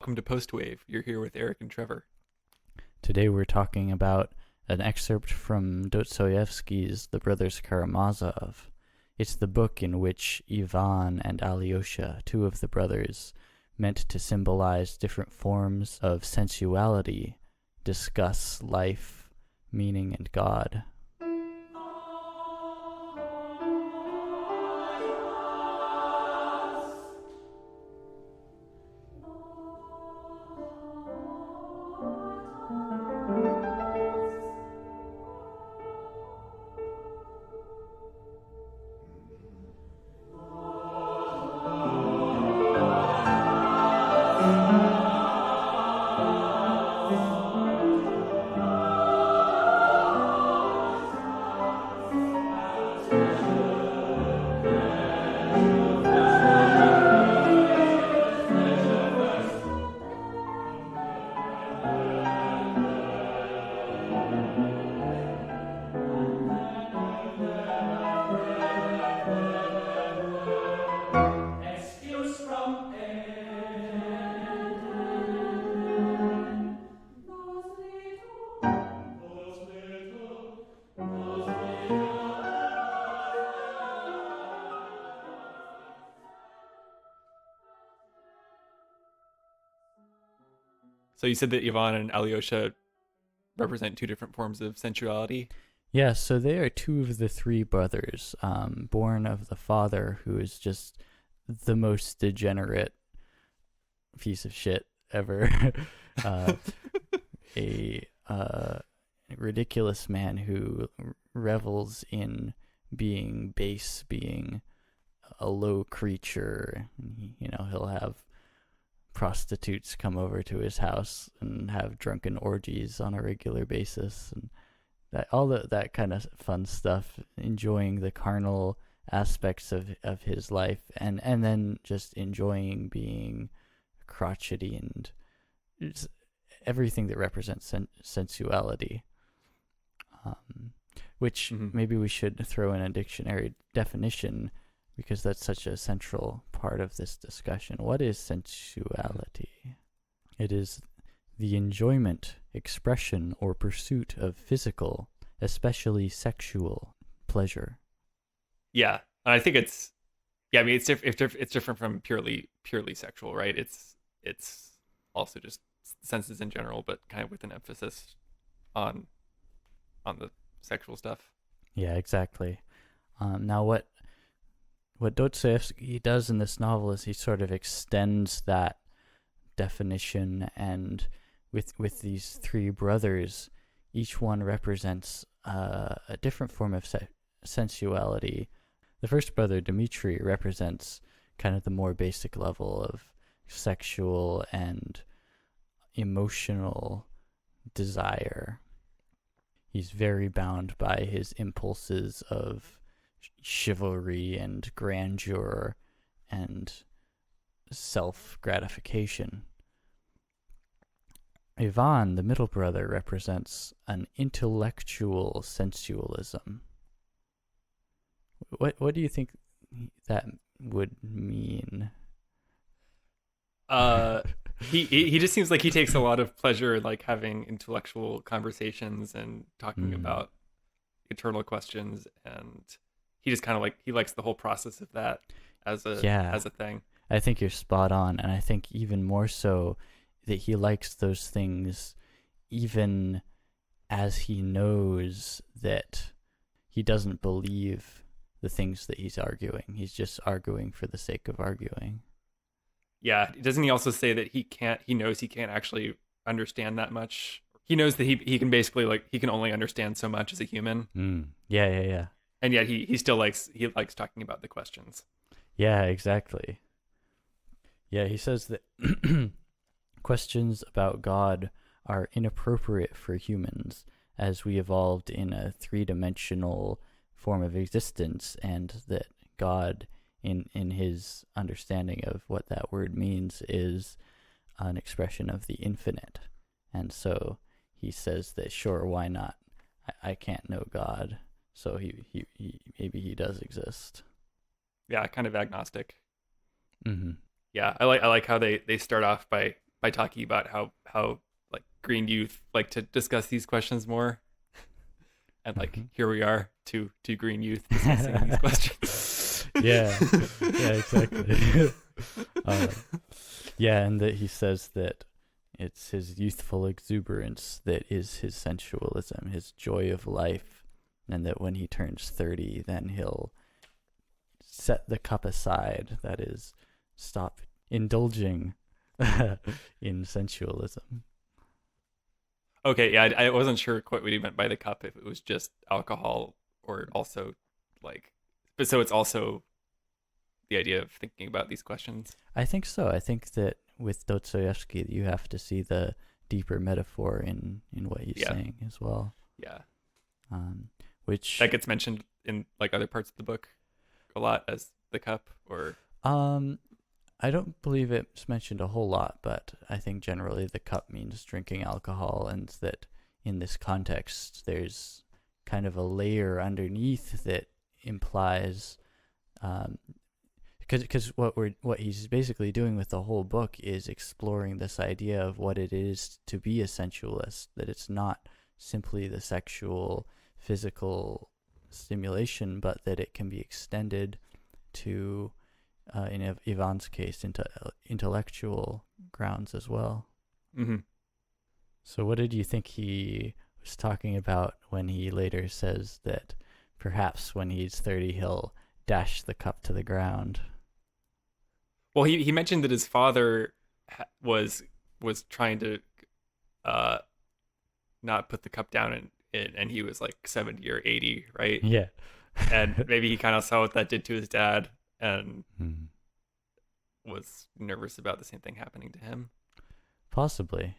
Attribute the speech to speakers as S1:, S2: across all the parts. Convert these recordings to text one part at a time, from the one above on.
S1: welcome to Postwave. You're here with Eric and Trevor.
S2: Today we're talking about an excerpt from Dostoevsky's The Brothers Karamazov. It's the book in which Ivan and Alyosha, two of the brothers, meant to symbolize different forms of sensuality, discuss life, meaning, and God.
S1: So you said that Ivan and Alyosha represent two different forms of sensuality?
S2: Yeah, so they are two of the three brothers, born of the father, who is just the most degenerate piece of shit ever. a ridiculous man who revels in being base, being a low creature. He'll have prostitutes come over to his house and have drunken orgies on a regular basis, and that kind of fun stuff, enjoying the carnal aspects of his life, and then just enjoying being crotchety and everything that represents sensuality, which maybe we should throw in a dictionary definition, because that's such a central part of this discussion. What is sensuality? It is the enjoyment, expression, or pursuit of physical, especially sexual, pleasure.
S1: Yeah, and I think it's different from purely sexual, right? It's also just senses in general, but kind of with an emphasis on the sexual stuff.
S2: Yeah, exactly. Now, what Dostoevsky does in this novel is he sort of extends that definition, and with these three brothers, each one represents a different form of sensuality. The first brother, Dmitri, represents kind of the more basic level of sexual and emotional desire. He's very bound by his impulses of chivalry and grandeur and self-gratification. Ivan, the middle brother, represents an intellectual sensualism. What do you think that would mean?
S1: He just seems like he takes a lot of pleasure in like having intellectual conversations and talking about eternal questions, and he just kind of he likes the whole process of that as a thing.
S2: I think you're spot on, and I think even more so that he likes those things even as he knows that he doesn't believe the things that he's arguing. He's just arguing for the sake of arguing.
S1: Yeah, doesn't he also say that he knows he can't actually understand that much? He knows that he can basically he can only understand so much as a human.
S2: Yeah.
S1: And yet he still likes talking about the questions.
S2: Yeah, exactly. Yeah, he says that questions about God are inappropriate for humans, as we evolved in a three-dimensional form of existence, and that God, in his understanding of what that word means, is an expression of the infinite. And so he says that, sure, why not? I can't know God, so he maybe he does exist.
S1: Yeah, kind of agnostic.
S2: Mm-hmm.
S1: Yeah, I like how they start off by by talking about how like green youth like to discuss these questions more, and like here we are, two green youth discussing these questions.
S2: Yeah, yeah, exactly. Yeah, and that he says that it's his youthful exuberance that is his sensualism, his joy of life, and that when he turns 30, then he'll set the cup aside, that is, stop indulging in sensualism.
S1: Okay, yeah, I wasn't sure quite what he meant by the cup, if it was just alcohol or also like, but so it's also the idea of thinking about these questions.
S2: I think so. I think that with Dostoevsky, you have to see the deeper metaphor in what he's saying as well.
S1: Yeah.
S2: Which
S1: that gets mentioned in like other parts of the book a lot as the cup, or
S2: I don't believe it's mentioned a whole lot, but I think generally the cup means drinking alcohol, and that in this context there's kind of a layer underneath that implies because what he's basically doing with the whole book is exploring this idea of what it is to be a sensualist, that it's not simply the sexual physical stimulation, but that it can be extended to in Ivan's case into intellectual grounds as well.
S1: Mm-hmm.
S2: So what did you think he was talking about when he later says that perhaps when he's 30 he'll dash the cup to the ground?
S1: Well, he mentioned that his father was trying to not put the cup down, and he was like 70 or 80, right?
S2: Yeah.
S1: And maybe he kind of saw what that did to his dad and was nervous about the same thing happening to him.
S2: Possibly.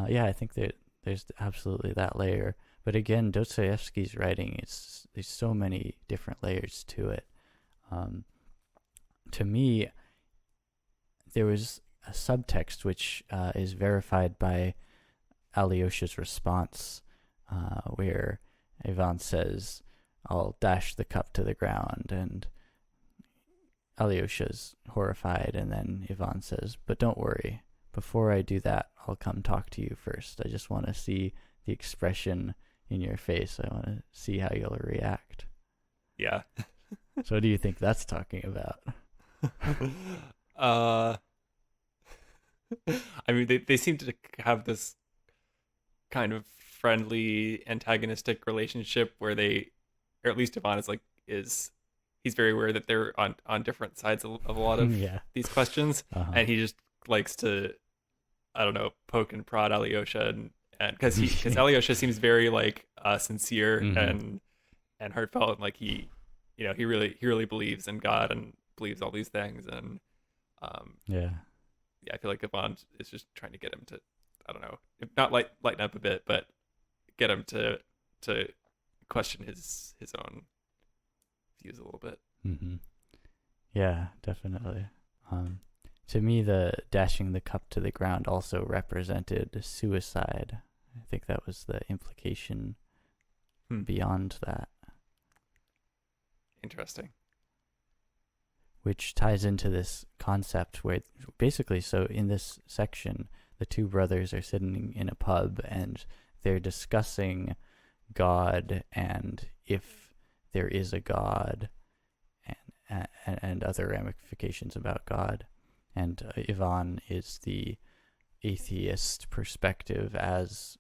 S2: Yeah, I think that there's absolutely that layer. But again, Dostoevsky's writing, there's so many different layers to it. To me, there was a subtext which is verified by Alyosha's response, where Ivan says, "I'll dash the cup to the ground," and Alyosha's horrified, and then Ivan says, "But don't worry, before I do that, I'll come talk to you first. I just want to see the expression in your face. I want to see how you'll react."
S1: Yeah.
S2: So what do you think that's talking about?
S1: I mean, they seem to have this kind of friendly antagonistic relationship where they, or at least Ivan is he's very aware that they're on different sides of a lot of these questions, and he just likes to, I don't know, poke and prod Alyosha, and because Alyosha seems very like sincere and heartfelt, and like he really believes in God and believes all these things, and I feel like Ivan is just trying to get him to, I don't know, if not lighten up a bit, but get him to question his own views a little bit.
S2: Mm-hmm. Yeah, definitely. To me, the dashing the cup to the ground also represented suicide. I think that was the implication beyond that.
S1: Interesting.
S2: Which ties into this concept where basically, so in this section, the two brothers are sitting in a pub and they're discussing God and if there is a God and other ramifications about God. And Ivan is the atheist perspective as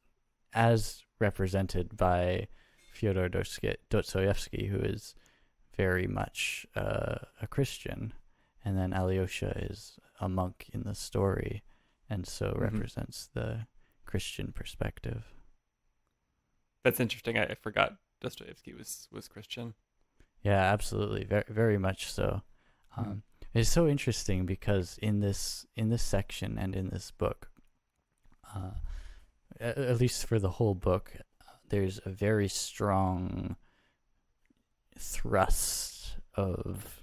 S2: represented by Fyodor Dostoevsky, who is very much a Christian, and then Alyosha is a monk in the story, and so represents the Christian perspective.
S1: That's interesting. I forgot Dostoevsky was Christian.
S2: Yeah, absolutely, very very much so. It's so interesting because in this section and in this book, at least for the whole book, there's a very strong thrust of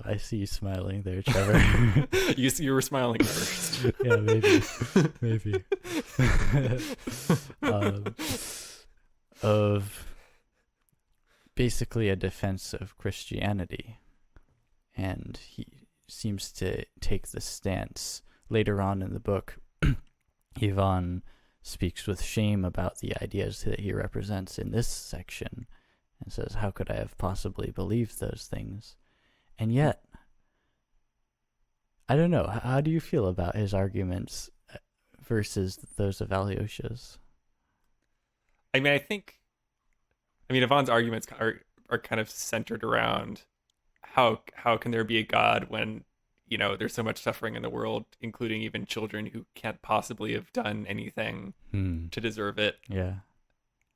S2: I see you smiling there, Trevor.
S1: you were smiling first.
S2: Yeah, maybe of basically a defense of Christianity, and he seems to take the stance later on in the book, Ivan speaks with shame about the ideas that he represents in this section and says, how could I have possibly believed those things? And yet, I don't know, how do you feel about his arguments versus those of Alyosha's?
S1: I mean, Ivan's arguments are kind of centered around how can there be a God when, there's so much suffering in the world, including even children who can't possibly have done anything to deserve it.
S2: Yeah.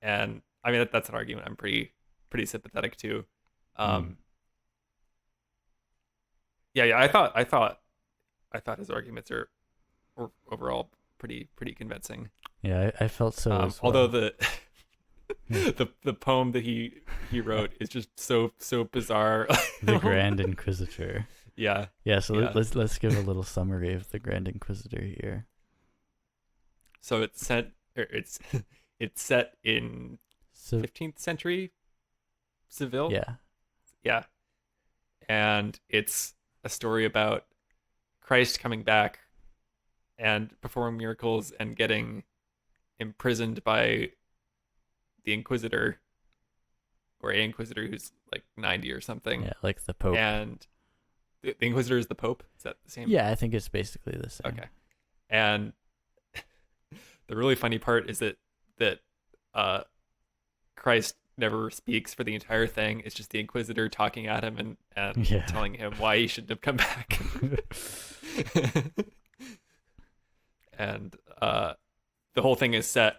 S1: And I mean, that's an argument I'm pretty sympathetic to. Yeah, I thought his arguments were overall pretty convincing.
S2: Yeah, I felt so as well.
S1: Although the poem that he wrote is just so bizarre.
S2: The Grand Inquisitor.
S1: Yeah.
S2: Yeah, so let's give a little summary of the Grand Inquisitor here.
S1: So it's set in 15th century Seville.
S2: Yeah.
S1: Yeah. And it's a story about Christ coming back and performing miracles and getting imprisoned by the Inquisitor, or an Inquisitor who's like 90 or something.
S2: Yeah, like the Pope.
S1: And the Inquisitor is the Pope? Is that the same?
S2: Yeah, I think it's basically the same.
S1: Okay. And the really funny part is that Christ never speaks for the entire thing. It's just the Inquisitor talking at him and telling him why he shouldn't have come back. And the whole thing is set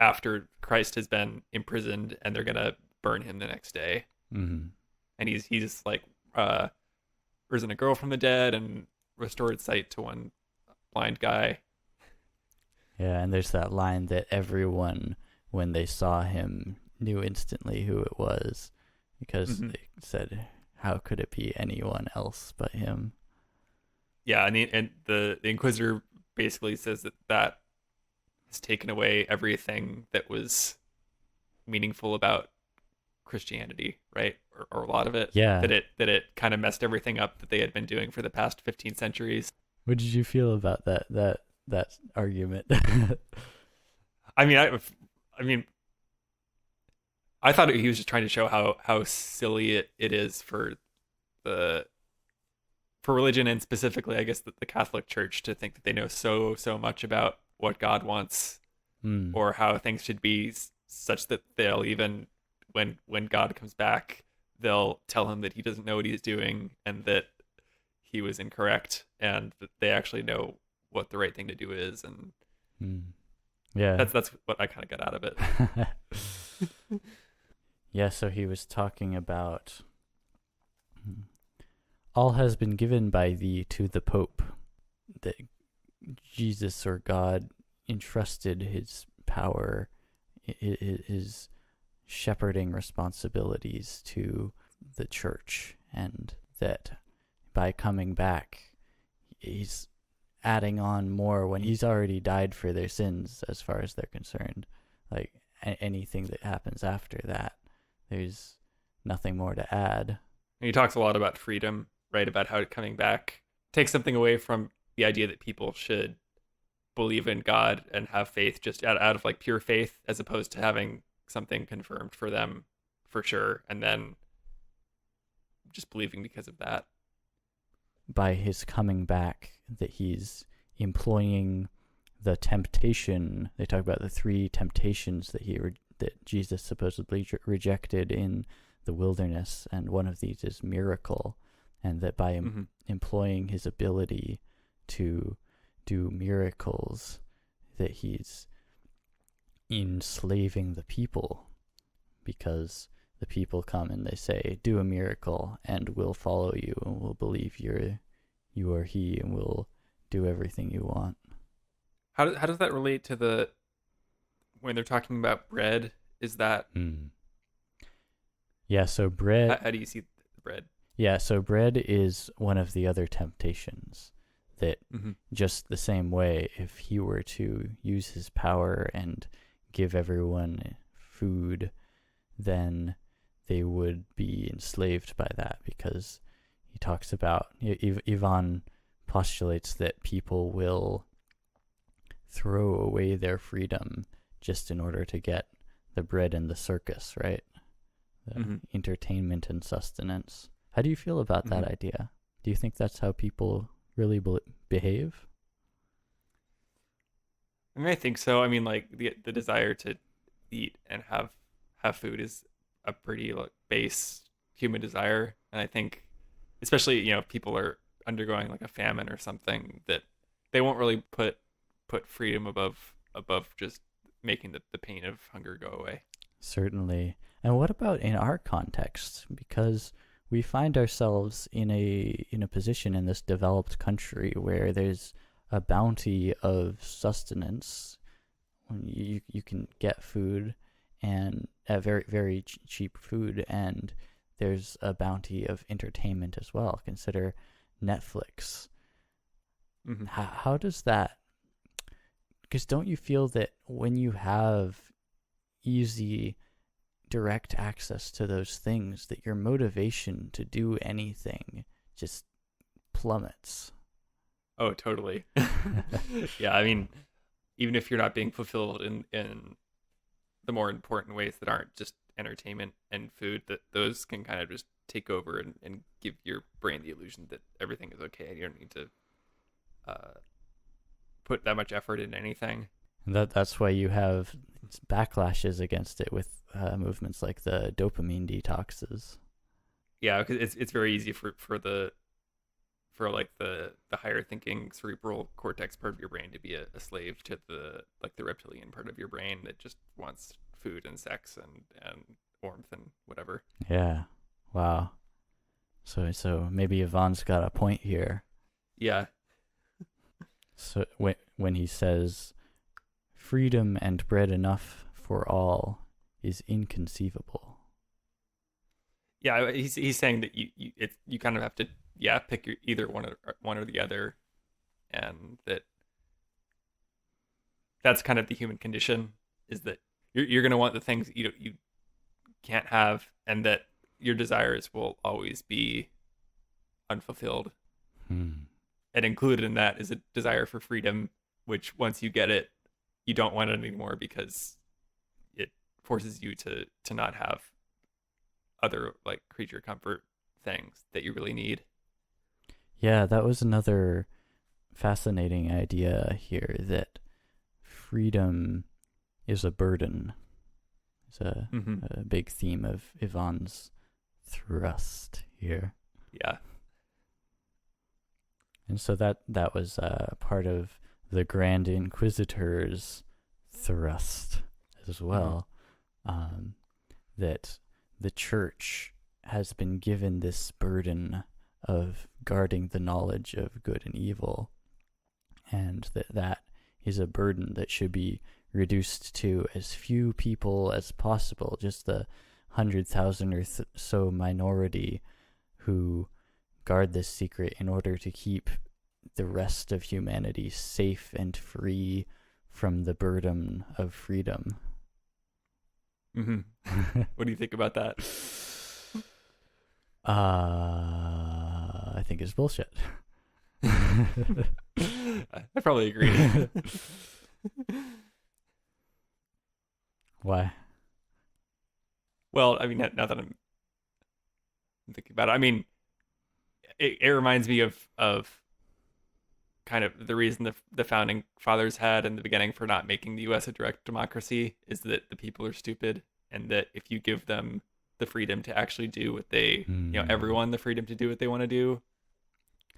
S1: after Christ has been imprisoned, and they're gonna burn him the next day.
S2: Mm-hmm.
S1: And he's like risen a girl from the dead and restored sight to one blind guy.
S2: Yeah, and there's that line that everyone, when they saw him, knew instantly who it was, because they said, how could it be anyone else but him?
S1: Yeah, and the Inquisitor basically says that has taken away everything that was meaningful about Christianity, right? Or a lot of it.
S2: Yeah.
S1: That it kind of messed everything up that they had been doing for the past 15 centuries.
S2: What did you feel about that argument?
S1: I mean, I thought he was just trying to show how silly it is for religion, and specifically, I guess, the Catholic Church, to think that they know so much about what God wants or how things should be, such that they'll even, when God comes back, they'll tell him that he doesn't know what he's doing and that he was incorrect, and that they actually know what the right thing to do is. And
S2: yeah,
S1: that's what I kind of got out of it.
S2: Yeah, so he was talking about all has been given by thee to the Pope, that Jesus or God entrusted his power, his shepherding responsibilities to the church, and that by coming back, he's adding on more when he's already died for their sins, as far as they're concerned. Like anything that happens after that, there's nothing more to add.
S1: And he talks a lot about freedom, right? About how coming back takes something away from the idea that people should believe in God and have faith just out of like pure faith, as opposed to having something confirmed for them for sure, and then just believing because of that.
S2: By his coming back, that he's employing the temptation. They talk about the three temptations that Jesus supposedly rejected in the wilderness, and one of these is miracle, and that by employing his ability to do miracles, that he's enslaving the people, because the people come and they say, do a miracle and we'll follow you and we'll believe you are he and we'll do everything you want.
S1: How does that relate to when they're talking about bread? Is that
S2: yeah, so bread,
S1: how do you see the bread?
S2: Yeah, so bread is one of the other temptations, that just the same way, if he were to use his power and give everyone food, then they would be enslaved by that, because he talks about, Ivan postulates that people will throw away their freedom just in order to get the bread and the circus, right? The entertainment and sustenance. How do you feel about that idea? Do you think that's how people really behave?
S1: I mean, I think so. I mean, like the desire to eat and have food is a pretty like base human desire, and I think, especially if people are undergoing like a famine or something, that they won't really put freedom above just making the pain of hunger go away.
S2: Certainly. And what about in our context? Because we find ourselves in a position in this developed country where there's a bounty of sustenance. You can get food and very very cheap food, and there's a bounty of entertainment as well. Consider Netflix. How does that? Because don't you feel that when you have easy, direct access to those things, that your motivation to do anything just plummets?
S1: Oh, totally. Yeah, I mean, even if you're not being fulfilled in the more important ways that aren't just entertainment and food, that those can kind of just take over and give your brain the illusion that everything is okay and you don't need to put that much effort into anything.
S2: And that's why you have backlashes against it with movements like the dopamine detoxes.
S1: Yeah, because it's very easy for like the higher thinking cerebral cortex part of your brain to be a slave to the reptilian part of your brain that just wants food and sex and warmth and whatever.
S2: Yeah. Wow. So maybe Ivan's got a point here.
S1: Yeah.
S2: So when he says freedom and bread enough for all is inconceivable.
S1: Yeah, he's saying that you kind of have to pick either one or the other, and that's kind of the human condition, is that you're going to want the things that you can't have, and that your desires will always be unfulfilled. And included in that is a desire for freedom, which once you get it, you don't want it anymore because it forces you to not have other like creature comfort things that you really need.
S2: Yeah, that was another fascinating idea here, that freedom is a burden. It's a big theme of Ivan's thrust here.
S1: Yeah.
S2: And so that was part of the Grand Inquisitor's thrust as well, that the church has been given this burden of guarding the knowledge of good and evil, and that is a burden that should be reduced to as few people as possible, just the 100,000 or so minority who guard this secret in order to keep the rest of humanity safe and free from the burden of freedom.
S1: What do you think about that?
S2: I think it's bullshit.
S1: I probably agree.
S2: Why?
S1: Well, I mean, now that I'm thinking about it, I mean, it reminds me of kind of the reason the founding fathers had in the beginning for not making the U.S. a direct democracy is that the people are stupid, and that if you give them the freedom to actually do what they, everyone the freedom to do what they want to do,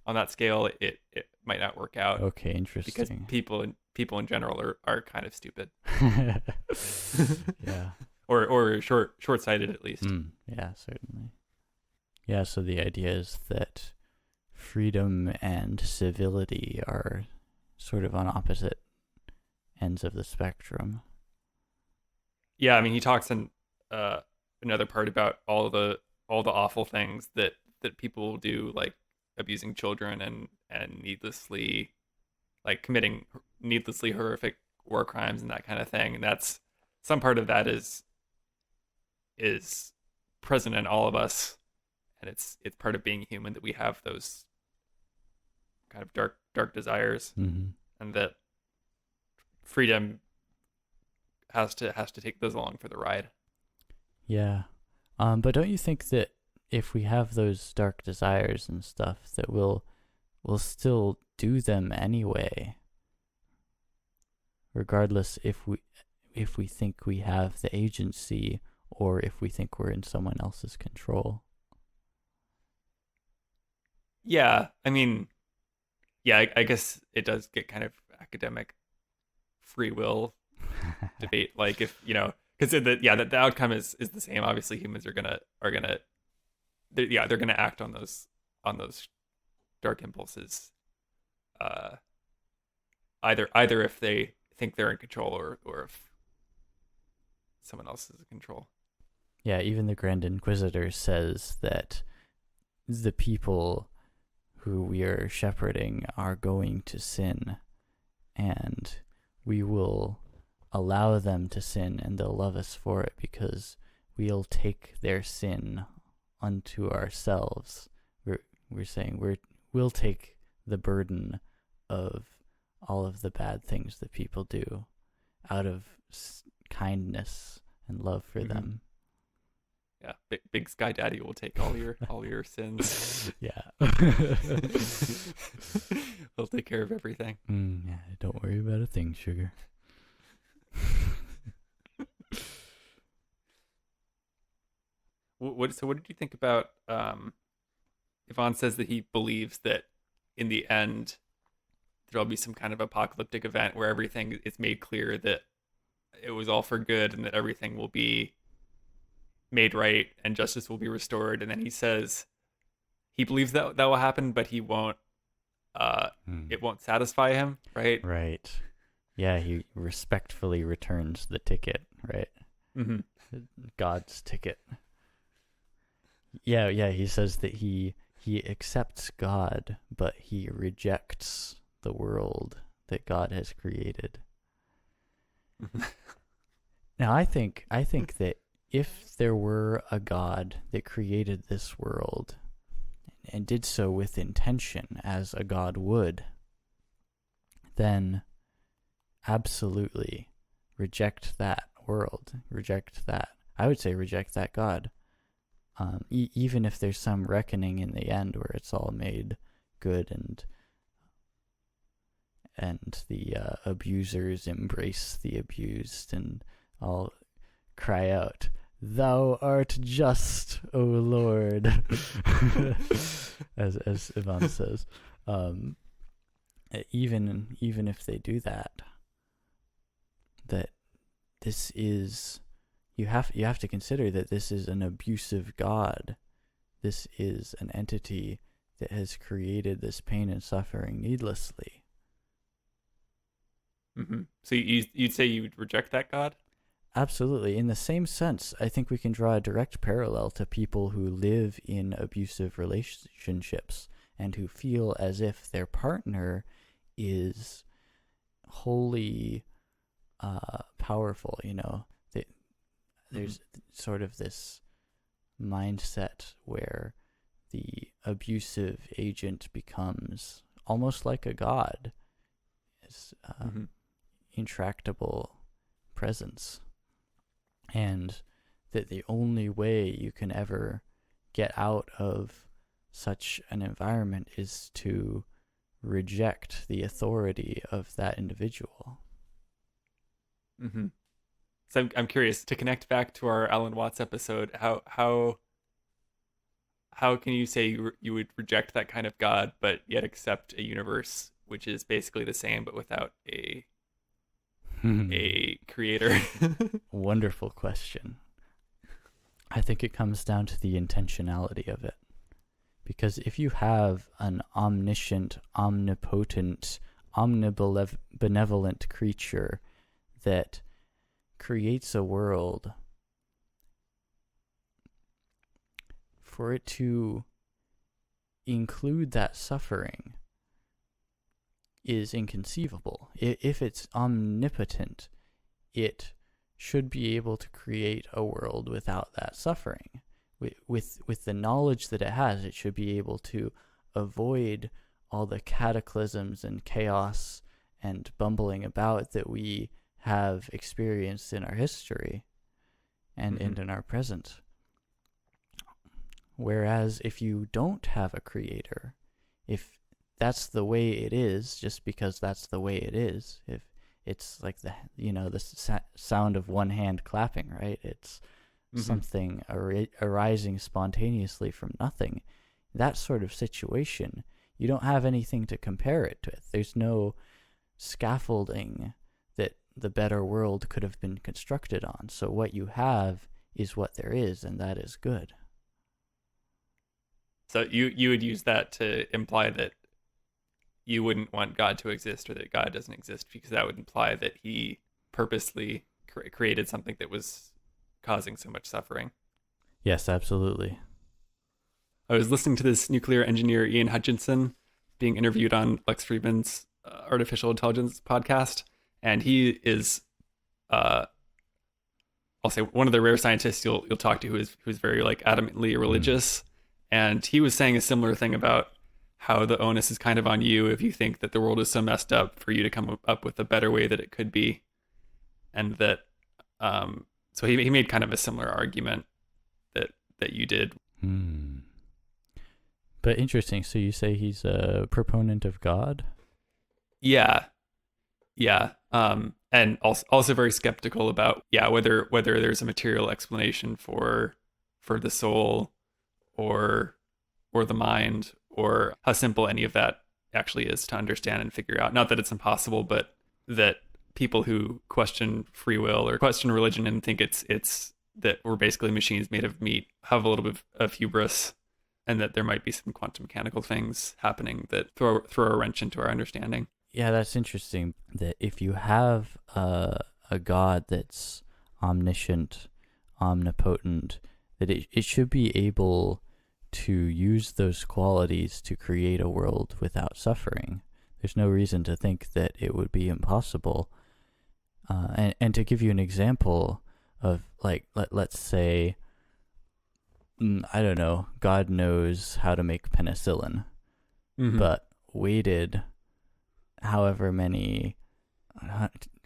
S1: on that scale, it might not work out.
S2: Okay, interesting.
S1: Because people in general are kind of stupid.
S2: Yeah.
S1: Or short-sighted at least.
S2: Yeah, certainly. Yeah, so the idea is that freedom and civility are sort of on opposite ends of the spectrum.
S1: Yeah, I mean, he talks in another part about all the awful things that people will do, like abusing children and needlessly, like committing needlessly horrific war crimes and that kind of thing. And that's some part of that is present in all of us, and it's part of being human that we have those kind of dark desires,
S2: Mm-hmm.
S1: and that freedom has to take those along for the ride.
S2: Yeah. But don't you think that if we have those dark desires and stuff, that we'll still do them anyway, regardless if we think we have the agency or if we think we're in someone else's control?
S1: Yeah, I mean, yeah, I guess it does get kind of academic free will debate. Like if because the outcome is the same. Obviously, humans they're gonna act on those dark impulses. Uh, either if they think they're in control or if someone else is in control.
S2: Yeah, even the Grand Inquisitor says that the people who we are shepherding are going to sin, and we will allow them to sin, and they'll love us for it because we'll take their sin unto ourselves. We're saying we'll take the burden of all of the bad things that people do out of kindness and love for them.
S1: Yeah, big Sky Daddy will take all your sins.
S2: Yeah.
S1: He'll take care of everything.
S2: Yeah, don't worry about a thing, sugar.
S1: So what did you think about Ivan says that he believes that in the end there'll be some kind of apocalyptic event where everything is made clear that it was all for good and that everything will be made right and justice will be restored. And then he says he believes that will happen, but he won't it won't satisfy him, right?
S2: Right. Yeah, he respectfully returns the ticket, right?
S1: Mm-hmm.
S2: God's ticket. Yeah, he says that he accepts God, but he rejects the world that God has created. Now, I think that if there were a God that created this world and did so with intention, as a God would, then absolutely reject that world. Reject that. I would say reject that God. Even if there's some reckoning in the end where it's all made good and the abusers embrace the abused and all cry out, "Thou art just, O Lord," as Ivan says. Even if they do that this is you have to consider that this is an abusive God. This is an entity that has created this pain and suffering needlessly.
S1: Mm-hmm. So you'd say you would reject that God?
S2: Absolutely. In the same sense, I think we can draw a direct parallel to people who live in abusive relationships and who feel as if their partner is wholly powerful. There's sort of this mindset where the abusive agent becomes almost like a god, this intractable presence, and that the only way you can ever get out of such an environment is to reject the authority of that individual.
S1: Mm-hmm. So I'm curious to connect back to our Alan Watts episode. How can you say you would reject that kind of God, but yet accept a universe which is basically the same but without a creator?
S2: Wonderful question. I think it comes down to the intentionality of it. Because if you have an omniscient, omnipotent, omnibenevolent creature that creates a world, for it to include that suffering is inconceivable. If it's omnipotent, it should be able to create a world without that suffering. With the knowledge that it has, it should be able to avoid all the cataclysms and chaos and bumbling about that we have experienced in our history and in our present. Whereas if you don't have a creator, if that's the way it is, just because that's the way it is, if it's like the sound of one hand clapping, right? It's something arising spontaneously from nothing. That sort of situation, you don't have anything to compare it with. There's no scaffolding that the better world could have been constructed on. So what you have is what there is, and that is good.
S1: So you would use that to imply that you wouldn't want God to exist, or that God doesn't exist, because that would imply that he purposely created something that was causing so much suffering.
S2: Yes, absolutely.
S1: I was listening to this nuclear engineer, Ian Hutchinson, being interviewed on Lex Friedman's artificial intelligence podcast. And he is, I'll say, one of the rare scientists you'll talk to who's very like adamantly religious. And he was saying a similar thing about how the onus is kind of on you if you think that the world is so messed up for you to come up with a better way that it could be. And that, so he made kind of a similar argument that you did.
S2: But interesting. So you say he's a proponent of God?
S1: Yeah. And also very skeptical about whether there's a material explanation for the soul or the mind, or how simple any of that actually is to understand and figure out. Not that it's impossible, but that people who question free will or question religion and think it's that we're basically machines made of meat have a little bit of hubris, and that there might be some quantum mechanical things happening that throw a wrench into our understanding.
S2: Yeah, that's interesting. That if you have a God that's omniscient, omnipotent, that it should be able to use those qualities to create a world without suffering. There's no reason to think that it would be impossible. And to give you an example of, like, let's say, I don't know, God knows how to make penicillin, but waited however many,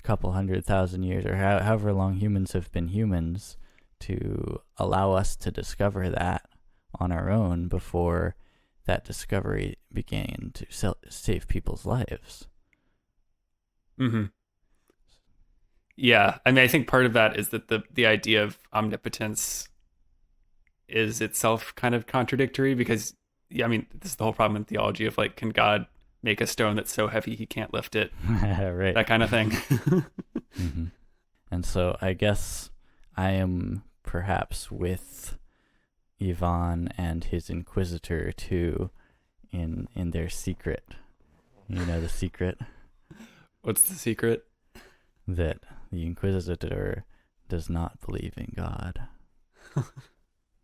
S2: couple 100,000 years, or however long humans have been humans, to allow us to discover that on our own before that discovery began to save people's lives.
S1: Yeah, I mean, I think part of that is that the idea of omnipotence is itself kind of contradictory, because, I mean, this is the whole problem in theology of, like, can God make a stone that's so heavy he can't lift it?
S2: Right.
S1: That kind of thing.
S2: And so I guess I am perhaps with Ivan and his inquisitor too in their secret. You know the secret?
S1: What's the secret?
S2: That the inquisitor does not believe in God.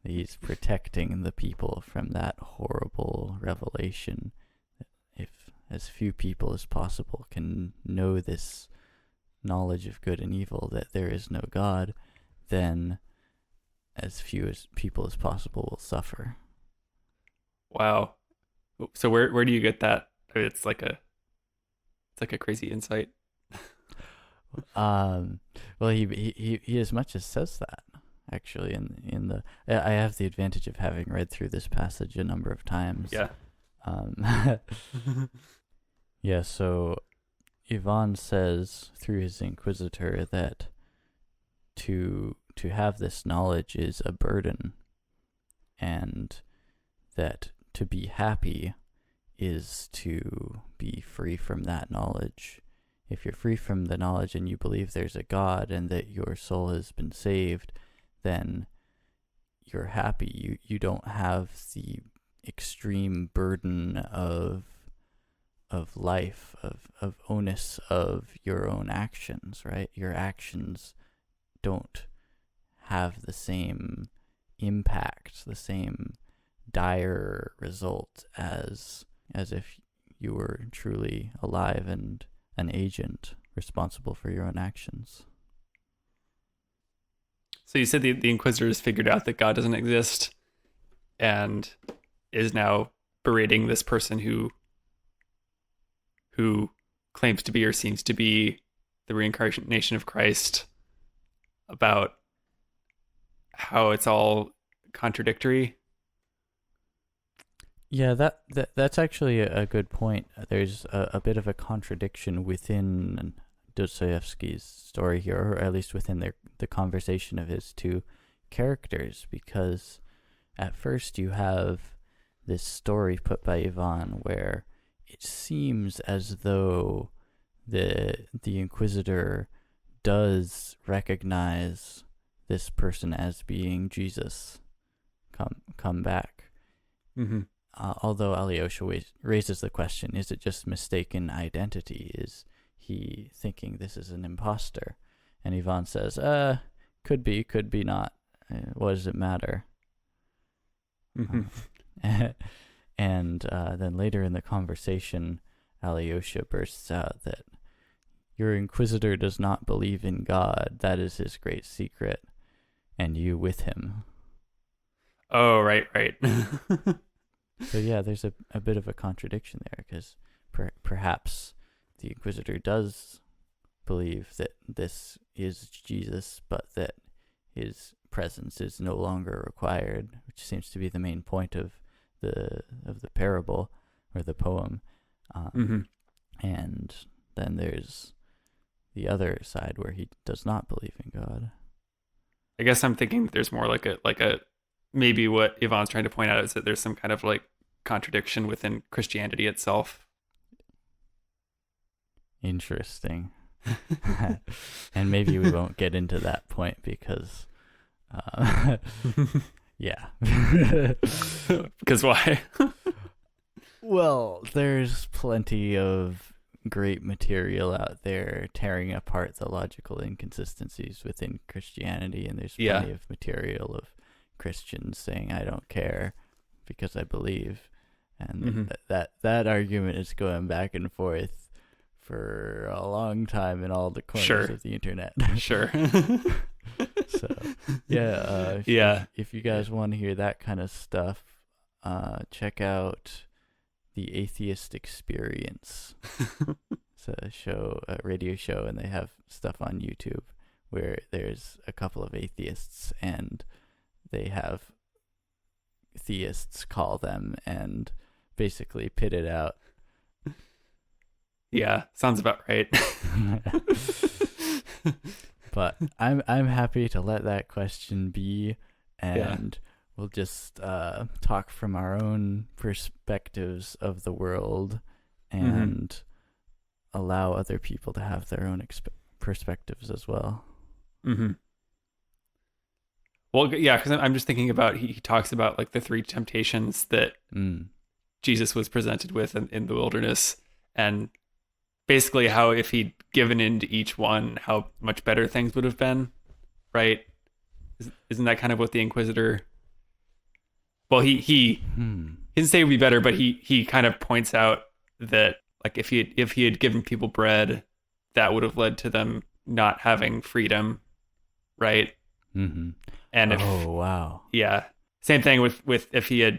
S2: He's protecting the people from that horrible revelation. If as few people as possible can know this knowledge of good and evil, that there is no God, then as few as people as possible will suffer.
S1: Wow. So where do you get that? I mean, it's like a crazy insight.
S2: Well, he as much as says that, actually, in the I have the advantage of having read through this passage a number of times.
S1: Yeah.
S2: Yeah, so Ivan says through his inquisitor that to have this knowledge is a burden, and that to be happy is to be free from that knowledge. If you're free from the knowledge and you believe there's a God and that your soul has been saved, then you're happy. You don't have the extreme burden of life, of onus of your own actions, right? Your actions don't have the same impact, the same dire result as if you were truly alive and an agent responsible for your own actions.
S1: So you said the Inquisitors figured out that God doesn't exist, and is now berating this person who who claims to be or seems to be the reincarnation of Christ, about how it's all contradictory.
S2: Yeah, that's actually a good point. There's a bit of a contradiction within Dostoevsky's story here, or at least within the conversation of his two characters, because at first you have this story put by Ivan where it seems as though the Inquisitor does recognize this person as being Jesus come back.
S1: Mm-hmm.
S2: Although Alyosha raises the question, is it just mistaken identity? Is he thinking this is an imposter? And Ivan says, could be not. What does it matter?
S1: Mm-hmm.
S2: And then later in the conversation, Alyosha bursts out that your Inquisitor does not believe in God. That is his great secret, and you with him.
S1: Oh, right.
S2: So yeah, there's a bit of a contradiction there, because perhaps the Inquisitor does believe that this is Jesus, but that his presence is no longer required, which seems to be the main point of the parable or the poem.
S1: Mm-hmm.
S2: And then there's the other side where he does not believe in God.
S1: I guess I'm thinking that there's more like a maybe what Ivan's trying to point out is that there's some kind of like contradiction within Christianity itself.
S2: Interesting. And maybe we won't get into that point because yeah.
S1: Because why?
S2: Well, there's plenty of great material out there tearing apart the logical inconsistencies within Christianity, and there's plenty of material of Christians saying I don't care because I believe, and that argument is going back and forth for a long time in all the corners of the internet.
S1: Sure.
S2: So if you guys want to hear that kind of stuff, check out The Atheist Experience. It's a radio show, and they have stuff on YouTube where there's a couple of atheists, and they have theists call them and basically pit it out.
S1: Yeah, sounds about right.
S2: But I'm happy to let that question be, and we'll just talk from our own perspectives of the world and allow other people to have their own perspectives as well.
S1: Mm-hmm. Well, yeah, because I'm just thinking about he talks about like the three temptations that Jesus was presented with in the wilderness, and basically how if he'd given in to each one, how much better things would have been, right? Isn't that kind of what the Inquisitor? Well, he didn't say it would be better, but he kind of points out that like if he had given people bread, that would have led to them not having freedom, right?
S2: Mm-hmm.
S1: And if, yeah, same thing with if he had,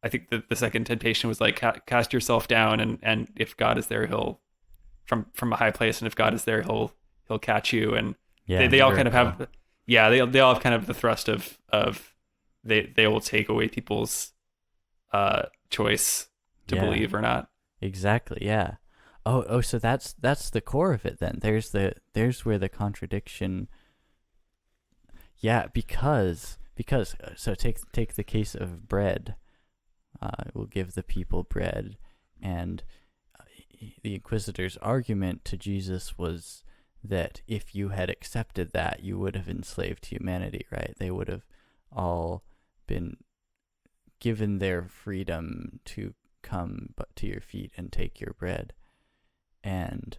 S1: I think the second temptation was like cast yourself down, and if God is there, he'll from a high place, and if God is there, he'll catch you. And they all kind of have they all have kind of the thrust of they will take away people's choice to believe or not.
S2: Exactly. Yeah. Oh, so that's the core of it then. There's where the contradiction. Yeah, because so take the case of bread. We'll give the people bread, and the Inquisitor's argument to Jesus was that if you had accepted that, you would have enslaved humanity, right? They would have all been given their freedom to come but to your feet and take your bread, and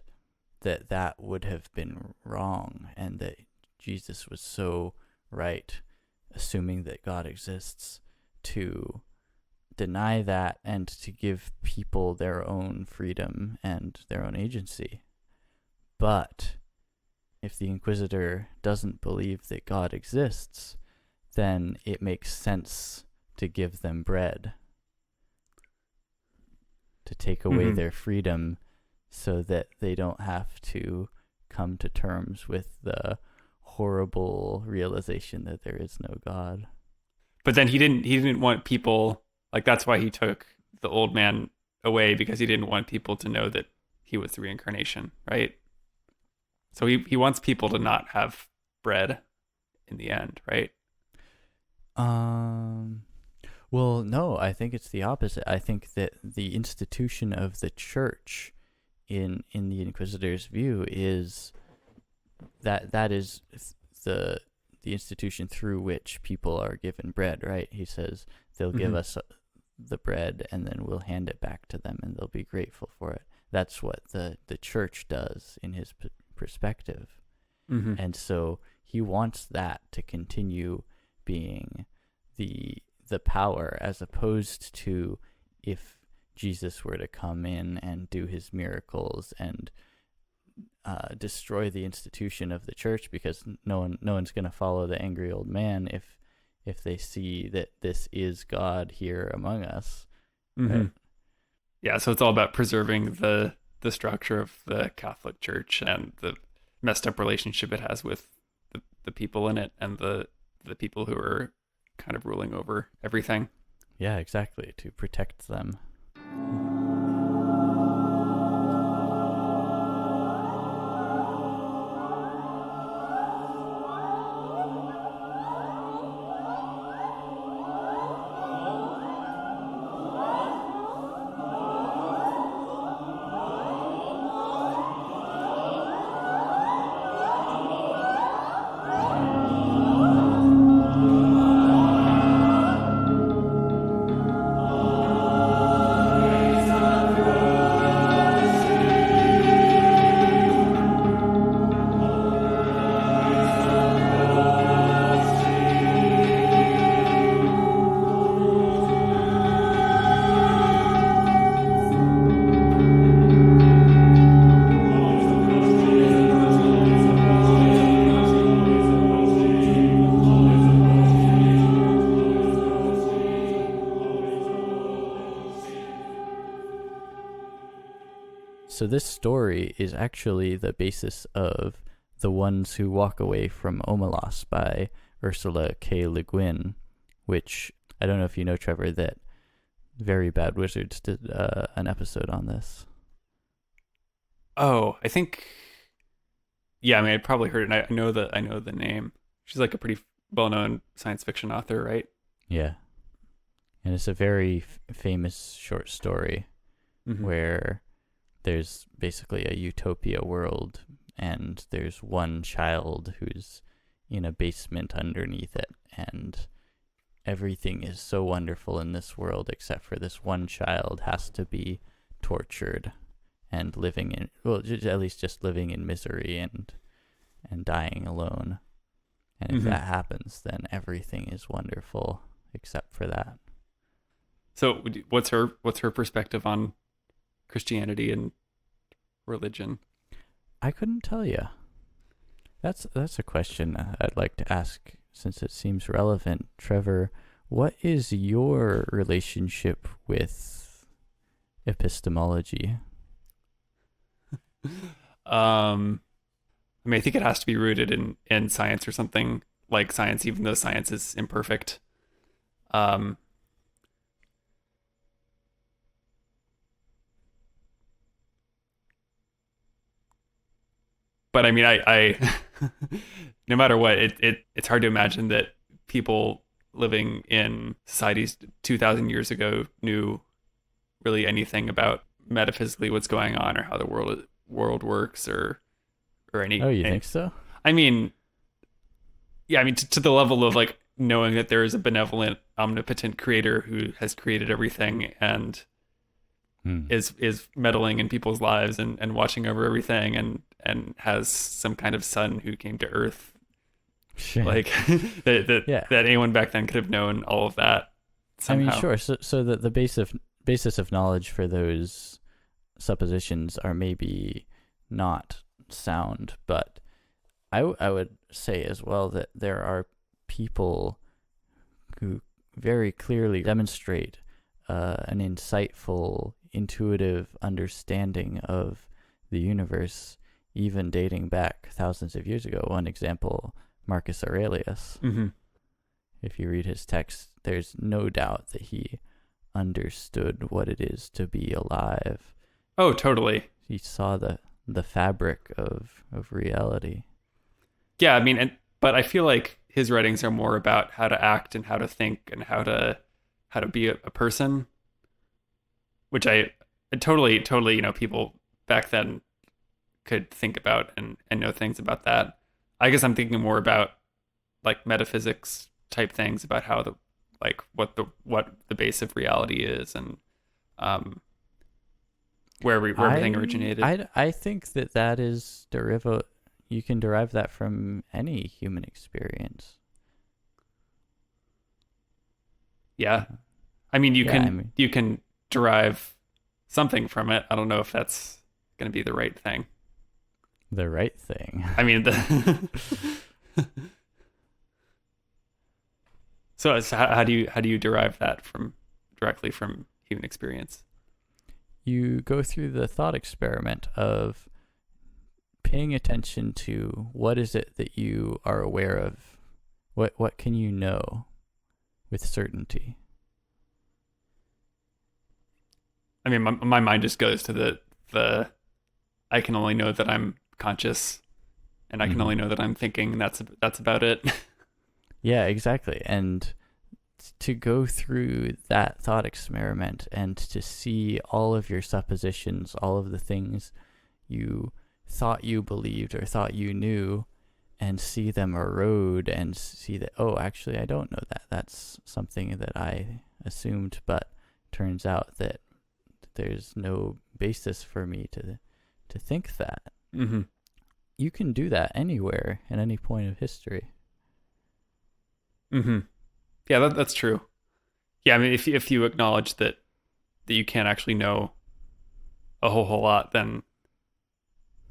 S2: that would have been wrong, and that Jesus was so right, assuming that God exists, to deny that and to give people their own freedom and their own agency. But if the Inquisitor doesn't believe that God exists, then it makes sense to give them bread, to take away
S1: Mhm.
S2: their freedom so that they don't have to come to terms with the horrible realization that there is no God.
S1: But then he didn't want people, like, that's why he took the old man away, because he didn't want people to know that he was the reincarnation, right? So he wants people to not have bread in the end, right?
S2: Um, well, no, I think it's the opposite. I think that the institution of the church in the Inquisitor's view is that is the institution through which people are given bread, right? He says they'll give us the bread and then we'll hand it back to them and they'll be grateful for it. That's what the church does in his perspective.
S1: Mm-hmm.
S2: And so he wants that to continue being the power, as opposed to if Jesus were to come in and do his miracles and destroy the institution of the church, because no one's going to follow the angry old man if they see that this is God here among us.
S1: Mm-hmm.
S2: Right?
S1: Yeah, so it's all about preserving the structure of the Catholic Church and the messed up relationship it has with the people in it and the people who are kind of ruling over everything.
S2: Yeah, exactly, to protect them. So this story is actually the basis of The Ones Who Walk Away from Omelas by Ursula K. Le Guin, which I don't know if you know, Trevor, that Very Bad Wizards did an episode on this.
S1: Oh, I think, yeah, I mean, I probably heard it. And I know the name. She's like a pretty well-known science fiction author, right?
S2: Yeah. And it's a very famous short story where there's basically a utopia world and there's one child who's in a basement underneath it, and everything is so wonderful in this world except for this one child has to be tortured and living in, well, at least just living in misery and dying alone. And if that happens, then everything is wonderful except for that.
S1: So what's her perspective on Christianity and religion?
S2: I couldn't tell you. That's a question I'd like to ask, since it seems relevant. Trevor, what is your relationship with epistemology?
S1: I mean, I think it has to be rooted in science or something like science, even though science is imperfect. But I mean, I no matter what, it's hard to imagine that people living in societies 2,000 years ago knew really anything about metaphysically what's going on or how the world works or any.
S2: Oh, you
S1: any,
S2: think so?
S1: I mean, yeah, I mean to the level of like knowing that there is a benevolent, omnipotent creator who has created everything and is meddling in people's lives and watching over everything and has some kind of son who came to Earth.
S2: Sure.
S1: Like that anyone back then could have known all of that somehow.
S2: I mean, sure. So the basis of knowledge for those suppositions are maybe not sound, but I would say as well that there are people who very clearly demonstrate an insightful intuitive understanding of the universe, even dating back thousands of years ago. One example, Marcus Aurelius.
S1: Mm-hmm.
S2: If you read his text, there's no doubt that he understood what it is to be alive.
S1: Oh, totally.
S2: He saw the fabric of reality.
S1: Yeah, I mean, but I feel like his writings are more about how to act and how to think and how to be a person, which I totally, people back then could think about and know things about that. I guess I'm thinking more about like metaphysics type things about how what the base of reality is and where everything originated.
S2: I think that is you can derive that from any human experience.
S1: Yeah. I mean, you can derive something from it. I don't know if that's going to be the right thing.
S2: The right thing.
S1: I mean, so how do you derive that directly from human experience?
S2: You go through the thought experiment of paying attention to what is it that you are aware of. What can you know with certainty?
S1: I mean, my mind just goes to the I can only know that I'm conscious, and I can only know that I'm thinking, and that's about it.
S2: Yeah, exactly. And to go through that thought experiment and to see all of your suppositions, all of the things you thought you believed or thought you knew, and see them erode and see that, oh, actually, I don't know that. That's something that I assumed, but turns out that there's no basis for me to think that.
S1: Mm-hmm.
S2: You can do that anywhere at any point of history.
S1: Mm-hmm. Yeah, that's true. Yeah, I mean, if you acknowledge that you can't actually know a whole lot, then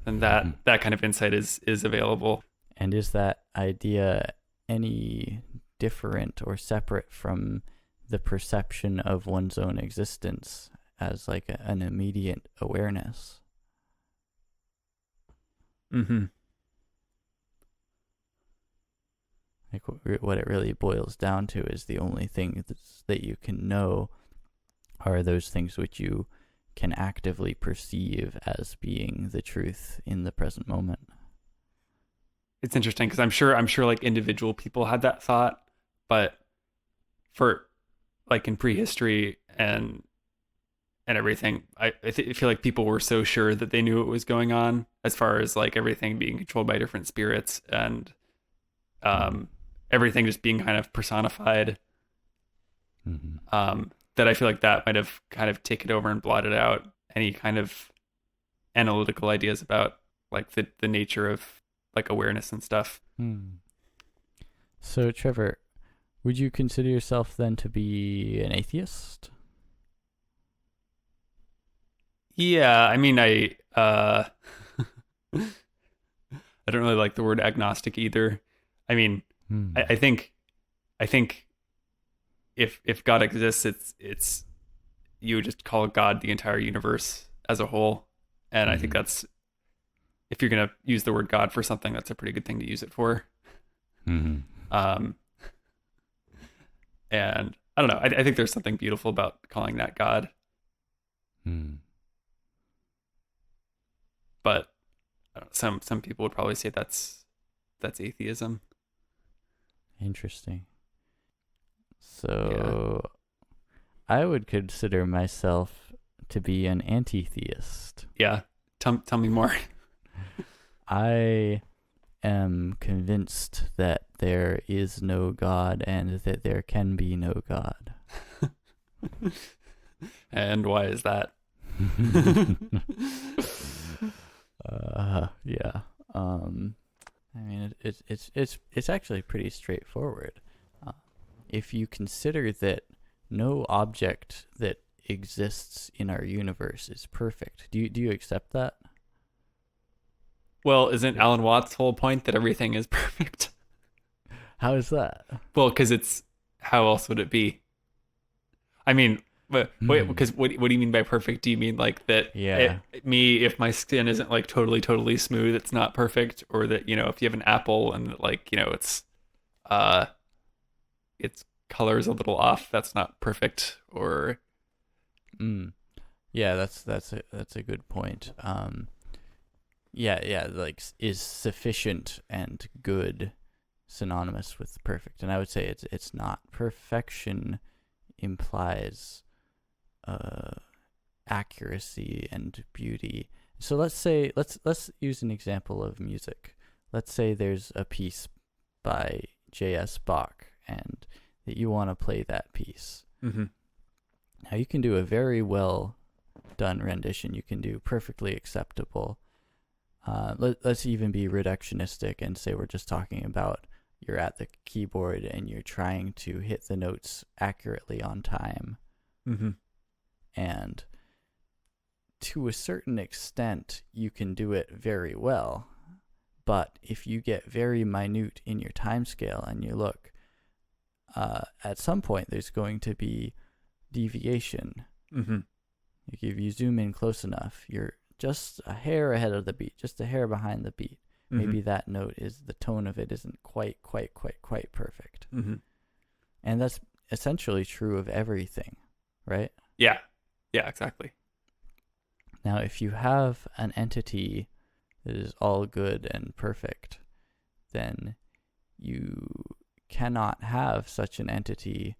S1: that kind of insight is available.
S2: And is that idea any different or separate from the perception of one's own existence as like an immediate awareness?
S1: Mm-hmm.
S2: Like what it really boils down to is the only thing that you can know are those things which you can actively perceive as being the truth in the present moment.
S1: It's interesting because I'm sure like individual people had that thought, but for like in prehistory and everything, I feel like people were so sure that they knew what was going on as far as like everything being controlled by different spirits and everything just being kind of personified. That I feel like that might have kind of taken over and blotted out any kind of analytical ideas about like the nature of like awareness and stuff.
S2: So Trevor, would you consider yourself then to be an atheist?
S1: Yeah, I mean, I don't really like the word agnostic either. I mean, I think if God exists, it's you would just call God the entire universe as a whole, and I think that's, if you're gonna use the word God for something, that's a pretty good thing to use it for. And I don't know. I think there's something beautiful about calling that God. But I don't know, some people would probably say that's atheism.
S2: Interesting. So I would consider myself to be an anti-theist.
S1: Yeah. Tell me more.
S2: I am convinced that there is no God and that there can be no God.
S1: And why is that?
S2: Yeah. I mean, it's actually pretty straightforward. If you consider that no object that exists in our universe is perfect, do you accept that?
S1: Well, isn't Alan Watts' whole point that everything is perfect?
S2: How is that?
S1: Well, because it's, how else would it be? I mean, But wait, because what do you mean by perfect? Do you mean like that?
S2: Yeah.
S1: If my skin isn't like totally smooth, it's not perfect, or that if you have an apple and like uh its color is a little off, that's not perfect, or
S2: Mm. Yeah, that's a good point. Yeah, like is sufficient and good synonymous with perfect? And I would say it's not. Perfection implies accuracy and beauty. So let's use an example of music. Let's say there's a piece by J.S. Bach and that you want to play that piece.
S1: mm-hmm.
S2: Now you can do a very well done rendition. You can do perfectly acceptable. Let's even be reductionistic and say we're just talking about you're at the keyboard and you're trying to hit the notes accurately on time.
S1: Mm-hmm.
S2: And to a certain extent, you can do it very well. But if you get very minute in your time scale and you look, at some point there's going to be deviation.
S1: Mm-hmm.
S2: Like if you zoom in close enough, you're just a hair ahead of the beat, just a hair behind the beat.
S1: Mm-hmm.
S2: Maybe that note the tone of it isn't quite perfect.
S1: Mm-hmm.
S2: And that's essentially true of everything, right?
S1: Yeah, exactly.
S2: Now, if you have an entity that is all good and perfect, then you cannot have such an entity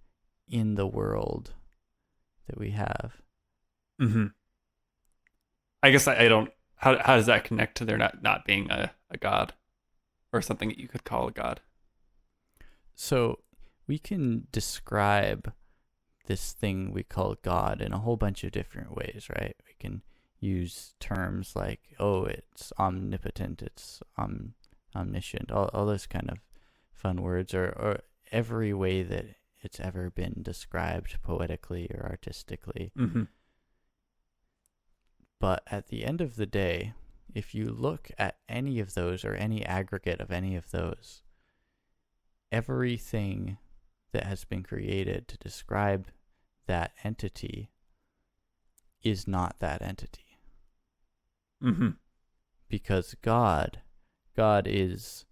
S2: in the world that we have.
S1: Mm-hmm. I guess I don't. How does that connect to there not being a god or something that you could call a god?
S2: So we can describe this thing we call God in a whole bunch of different ways, right? We can use terms like, oh, it's omnipotent, it's omniscient, all those kind of fun words, or every way that it's ever been described poetically or artistically.
S1: Mm-hmm.
S2: But at the end of the day, if you look at any of those or any aggregate of any of those, everything that has been created to describe that entity is not that entity.
S1: Mm-hmm.
S2: Because God is,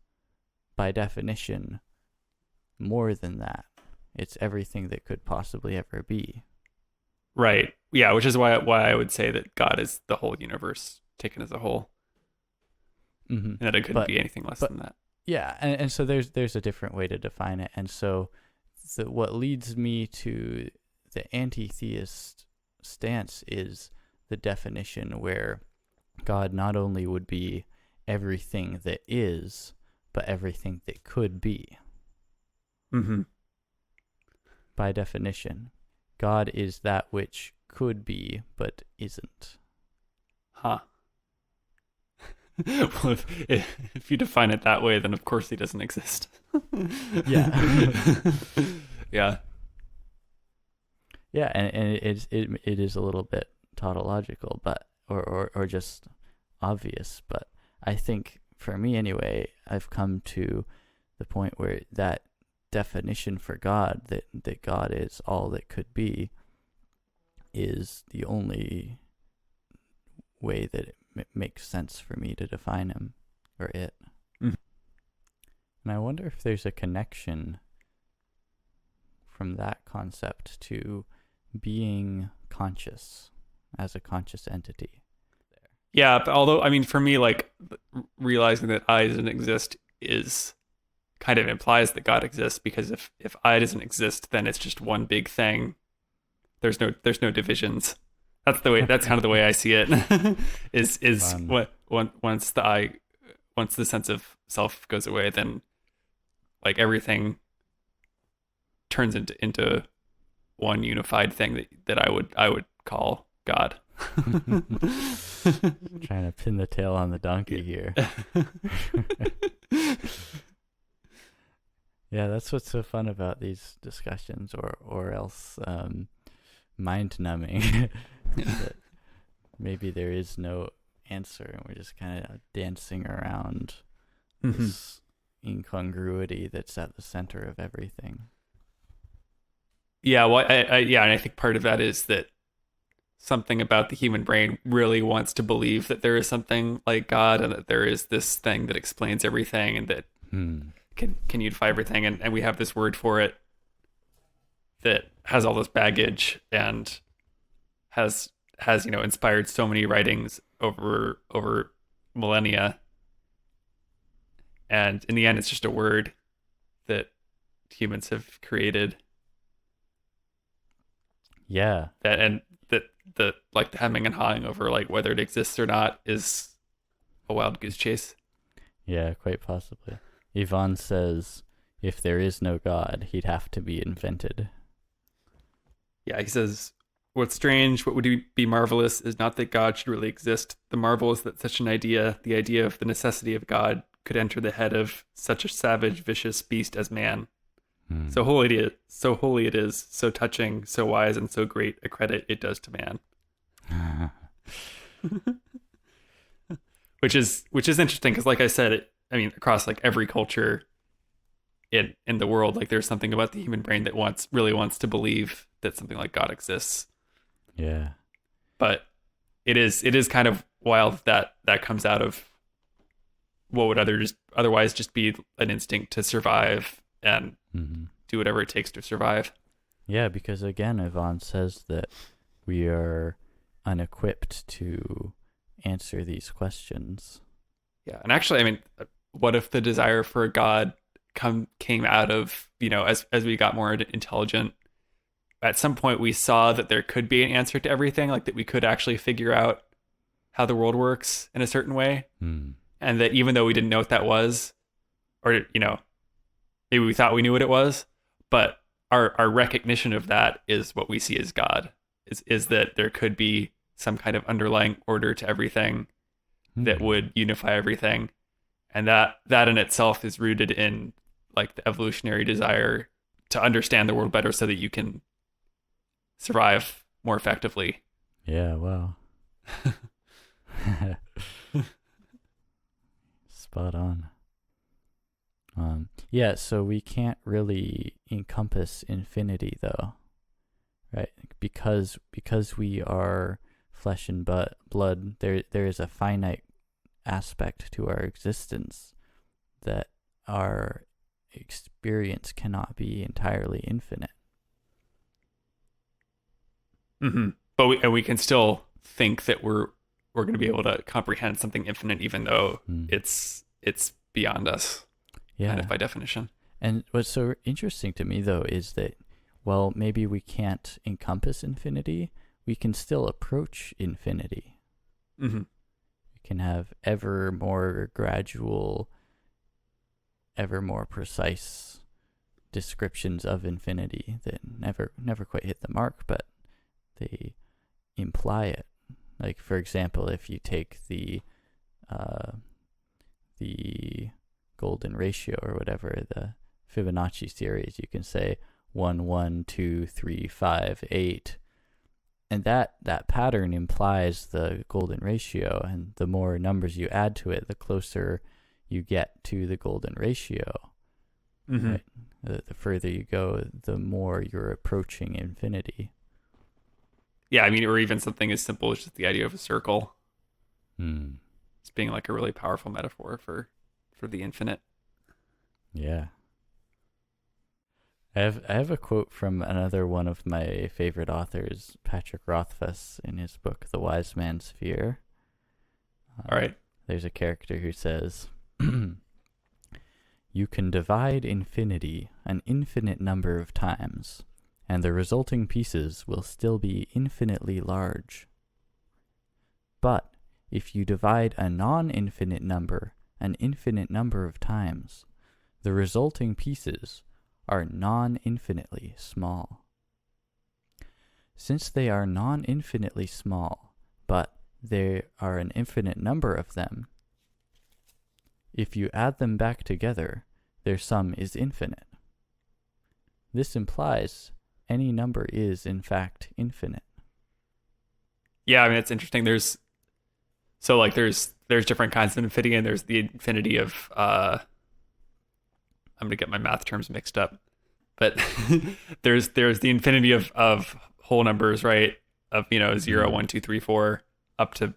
S2: by definition, more than that. It's everything that could possibly ever be.
S1: Right. Yeah, which is why I would say that God is the whole universe taken as a whole.
S2: Mm-hmm.
S1: And that it couldn't be anything less than that.
S2: Yeah, and so there's a different way to define it. And so what leads me to the anti-theist stance is the definition where God not only would be everything that is, but everything that could be.
S1: Mm-hmm.
S2: By definition, God is that which could be, but isn't.
S1: Huh. Well, if you define it that way, then of course he doesn't exist.
S2: Yeah.
S1: Yeah.
S2: Yeah, and it is a little bit tautological, but or just obvious. But I think for me anyway, I've come to the point where that definition for God, that God is all that could be, is the only way that it makes sense for me to define him or it.
S1: Mm.
S2: And I wonder if there's a connection from that concept to being conscious as a conscious entity.
S1: Yeah, but although, I mean, for me, like, realizing that I doesn't exist is kind of implies that God exists, because if I doesn't exist, then it's just one big thing. There's no divisions. That's kind of the way I see it. is what once the sense of self goes away, then like everything turns into one unified thing that I would call God.
S2: Trying to pin the tail on the donkey here. Yeah, that's what's so fun about these discussions, or else mind numbing. Maybe there is no answer and we're just kind of dancing around this incongruity that's at the center of everything.
S1: Yeah, well, yeah, and I think part of that is that something about the human brain really wants to believe that there is something like God and that there is this thing that explains everything and that
S2: Hmm.
S1: can unify everything. And we have this word for it that has all this baggage and has inspired so many writings over millennia. And in the end, it's just a word that humans have created
S2: Yeah,
S1: that like the hemming and hawing over like whether it exists or not is a wild goose chase.
S2: yeah, quite possibly. Ivan says, if there is no God, he'd have to be invented.
S1: Yeah, he says, "What's strange, what would be marvelous, is not that God should really exist. The marvel is that such an idea, the idea of the necessity of God, could enter the head of such a savage, vicious beast as man.
S2: Hmm.
S1: So holy it is, so touching, so wise, and so great a credit it does to man." Which is interesting because, like I said, I mean, across like every culture in the world, like there's something about the human brain that really wants to believe that something like God exists.
S2: Yeah.
S1: But it is kind of wild that comes out of what would otherwise just be an instinct to survive and
S2: Hmm.
S1: do whatever it takes to survive.
S2: Yeah, because again, Ivan says that we are unequipped to answer these questions.
S1: Yeah, and actually, I mean, what if the desire for a God came out of as we got more intelligent? At some point, we saw that there could be an answer to everything, like that we could actually figure out how the world works in a certain way,
S2: Hmm.
S1: and that even though we didn't know what that was, or maybe we thought we knew what it was, but our recognition of that is what we see as God. Is that there could be some kind of underlying order to everything that would unify everything, and that in itself is rooted in like the evolutionary desire to understand the world better so that you can survive more effectively.
S2: Yeah, wow. Spot on. Yeah, so we can't really encompass infinity though, right? Because we are flesh and blood, there is a finite aspect to our existence that our experience cannot be entirely infinite.
S1: Mm-hmm. But we can still think that we're going to be able to comprehend something infinite, even though it's beyond us, kind
S2: Yeah.
S1: of by definition.
S2: And what's so interesting to me though is that while maybe we can't encompass infinity, we can still approach infinity.
S1: Mm-hmm.
S2: We can have ever more gradual, ever more precise descriptions of infinity that never quite hit the mark, but they imply it. Like, for example, if you take the golden ratio or whatever, the Fibonacci series, you can say 1, 1, 2, 3, 5, 8. And that pattern implies the golden ratio, and the more numbers you add to it, the closer you get to the golden ratio.
S1: Mm-hmm.
S2: Right? The further you go, the more you're approaching infinity.
S1: Yeah, I mean, or even something as simple as just the idea of a circle. It's being like a really powerful metaphor for the infinite.
S2: Yeah. I have a quote from another one of my favorite authors, Patrick Rothfuss, in his book The Wise Man's Fear.
S1: All right.
S2: There's a character who says, "You can divide infinity an infinite number of times, and the resulting pieces will still be infinitely large. But if you divide a non-infinite number an infinite number of times, the resulting pieces are non-infinitely small. Since they are non-infinitely small, but there are an infinite number of them, if you add them back together, their sum is infinite. This implies any number is, in fact, infinite."
S1: Yeah, I mean, it's interesting. There's different kinds of infinity, and there's the infinity of I'm gonna get my math terms mixed up, but there's the infinity of whole numbers, right? Of 0, 1, 2, 3, 4 up to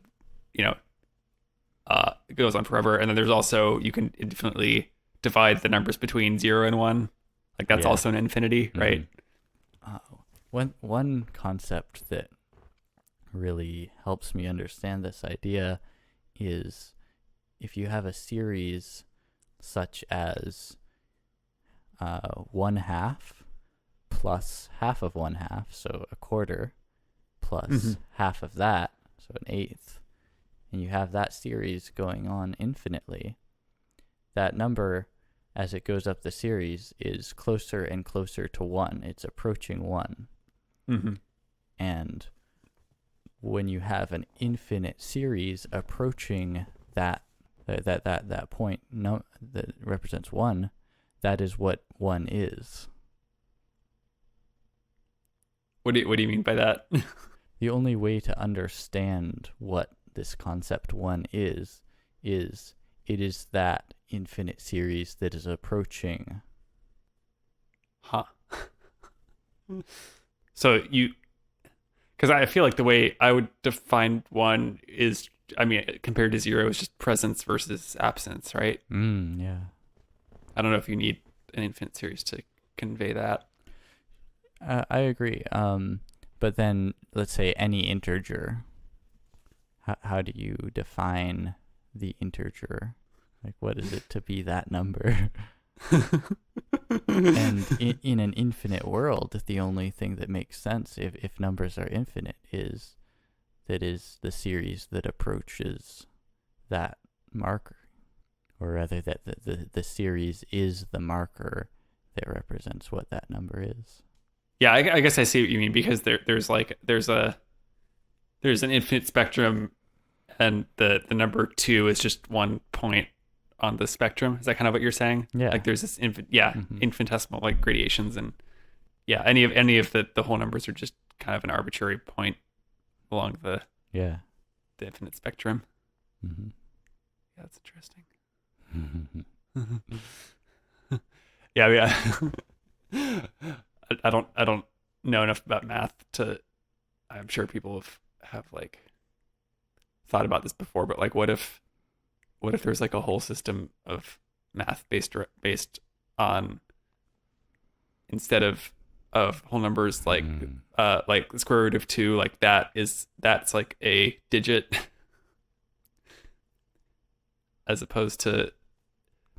S1: it goes on forever. And then there's also, you can infinitely divide the numbers between 0 and 1. Like that's also an infinity, right?
S2: One concept that really helps me understand this idea is if you have a series such as 1/2 plus half of 1/2, so a quarter, plus half of that, so an eighth, and you have that series going on infinitely, that number, as it goes up the series, is closer and closer to 1. It's approaching 1. And when you have an infinite series approaching that point that represents 1, that is what 1 is.
S1: What do you mean by that?
S2: The only way to understand what this concept 1 is it is that infinite series that is approaching.
S1: So because I feel like the way I would define 1 is, compared to 0, is just presence versus absence, right?
S2: Yeah.
S1: I don't know if you need an infinite series to convey that.
S2: I agree. But then let's say any integer. How do you define the integer? Like, what is it to be that number? And in an infinite world, the only thing that makes sense if numbers are infinite is the series that approaches that marker, or rather that the series is the marker that represents what that number is.
S1: Yeah, I guess I see what you mean, because there's an infinite spectrum, and the number 2 is just one point on the spectrum. Is that kind of what you're saying?
S2: Yeah.
S1: Like there's this infinitesimal like gradations, and any of the whole numbers are just kind of an arbitrary point along the infinite spectrum.
S2: Mm-hmm.
S1: Yeah, that's interesting. Yeah, I don't know enough about math to. I'm sure people have like thought about this before, but like, what if there's like a whole system of math based on, instead of whole numbers, like the square root of 2, like that's like a digit, as opposed to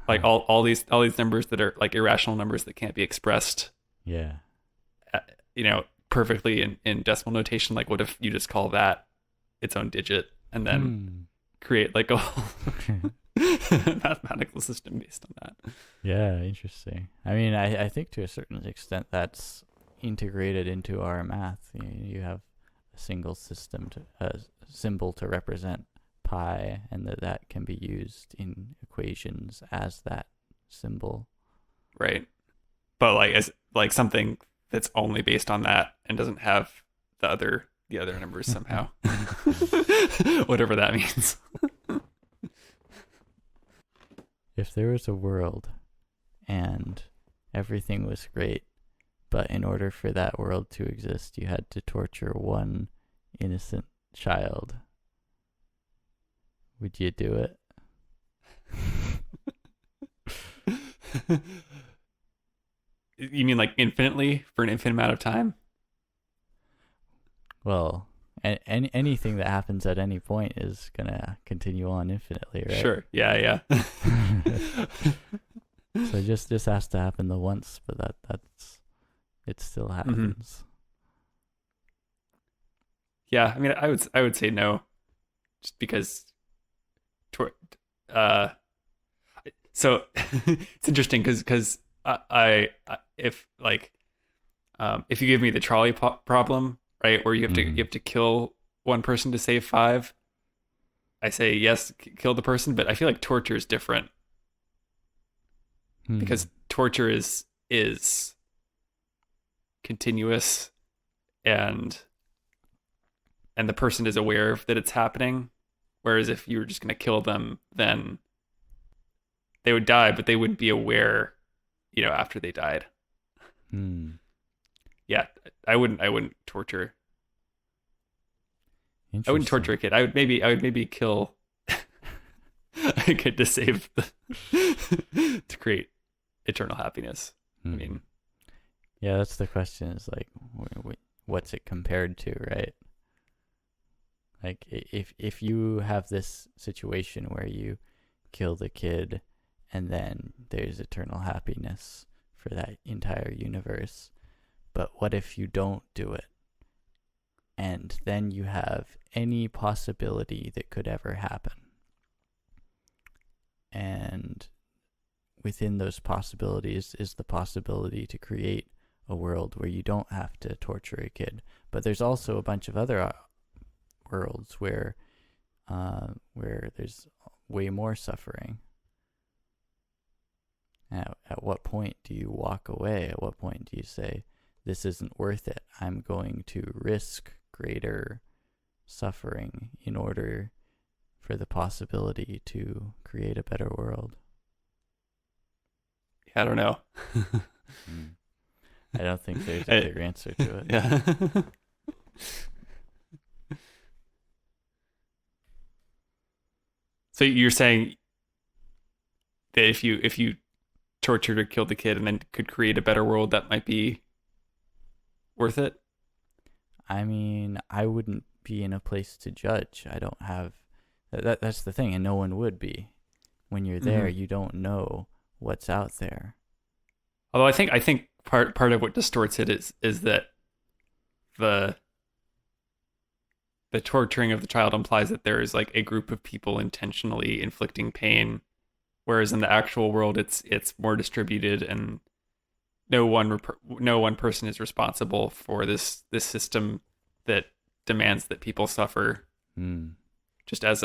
S1: like all these numbers that are like irrational numbers that can't be expressed perfectly in decimal notation. Like, what if you just call that its own digit and then create like a whole mathematical system based on that?
S2: Yeah, interesting. I think to a certain extent that's integrated into our math. You have a single symbol to represent pi, and that can be used in equations as that symbol.
S1: Right. But like, as like something that's only based on that and doesn't have the other numbers somehow. Whatever that means.
S2: If there was a world and everything was great, but in order for that world to exist, you had to torture one innocent child, would you do it?
S1: You mean like infinitely, for an infinite amount of time?
S2: Well, anything that happens at any point is gonna continue on infinitely, right?
S1: Sure. Yeah.
S2: So just this has to happen the once, but that's it still happens.
S1: Yeah, I would say no, just because. So it's interesting because I if you give me the trolley problem, right, where you have to kill one person to save 5, I say yes, kill the person. But I feel like torture is different, because torture is continuous, and the person is aware that it's happening. Whereas if you were just going to kill them, then they would die, but they wouldn't be aware, after they died.
S2: Hmm.
S1: Yeah, I wouldn't torture. I wouldn't
S2: Interesting.
S1: torture a kid. I would maybe kill a kid to save to create eternal happiness. I
S2: Hmm.
S1: mean,
S2: Yeah, that's the question. Is like, what's it compared to, right? Like, if you have this situation where you kill the kid, and then there's eternal happiness for that entire universe. But what if you don't do it? And then you have any possibility that could ever happen. And within those possibilities is the possibility to create a world where you don't have to torture a kid. But there's also a bunch of other worlds where there's way more suffering. At what point do you walk away? At what point do you say, this isn't worth it? I'm going to risk greater suffering in order for the possibility to create a better world.
S1: I don't know.
S2: I don't think there's a
S1: I-
S2: clear answer to it.
S1: yeah. So you're saying that if you tortured or killed the kid and then could create a better world, that might be worth it?
S2: I mean, I wouldn't be in a place to judge. I don't have that's the thing, and no one would be. When you're there,
S1: Mm-hmm.
S2: you don't know what's out there.
S1: Although I think part of what distorts it is that the the torturing of the child implies that there is like a group of people intentionally inflicting pain, whereas in the actual world it's more distributed, and no one person is responsible for this system that demands that people suffer
S2: Hmm.
S1: just as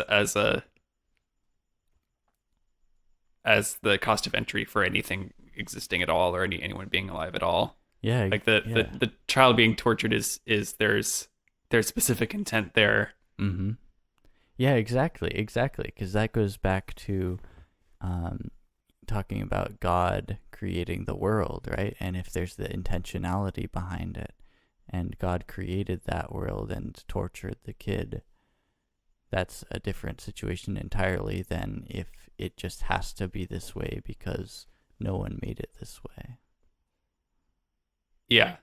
S1: the cost of entry for anything existing at all, or anyone being alive at all.
S2: Yeah,
S1: Like the
S2: yeah.
S1: the child being tortured is there's specific intent there.
S2: Mm-hmm. Yeah, exactly. Because that goes back to um, talking about God creating the world, right? And if there's the intentionality behind it, and God created that world and tortured the kid, that's a different situation entirely than if it just has to be this way because no one made it this way.
S1: Yeah,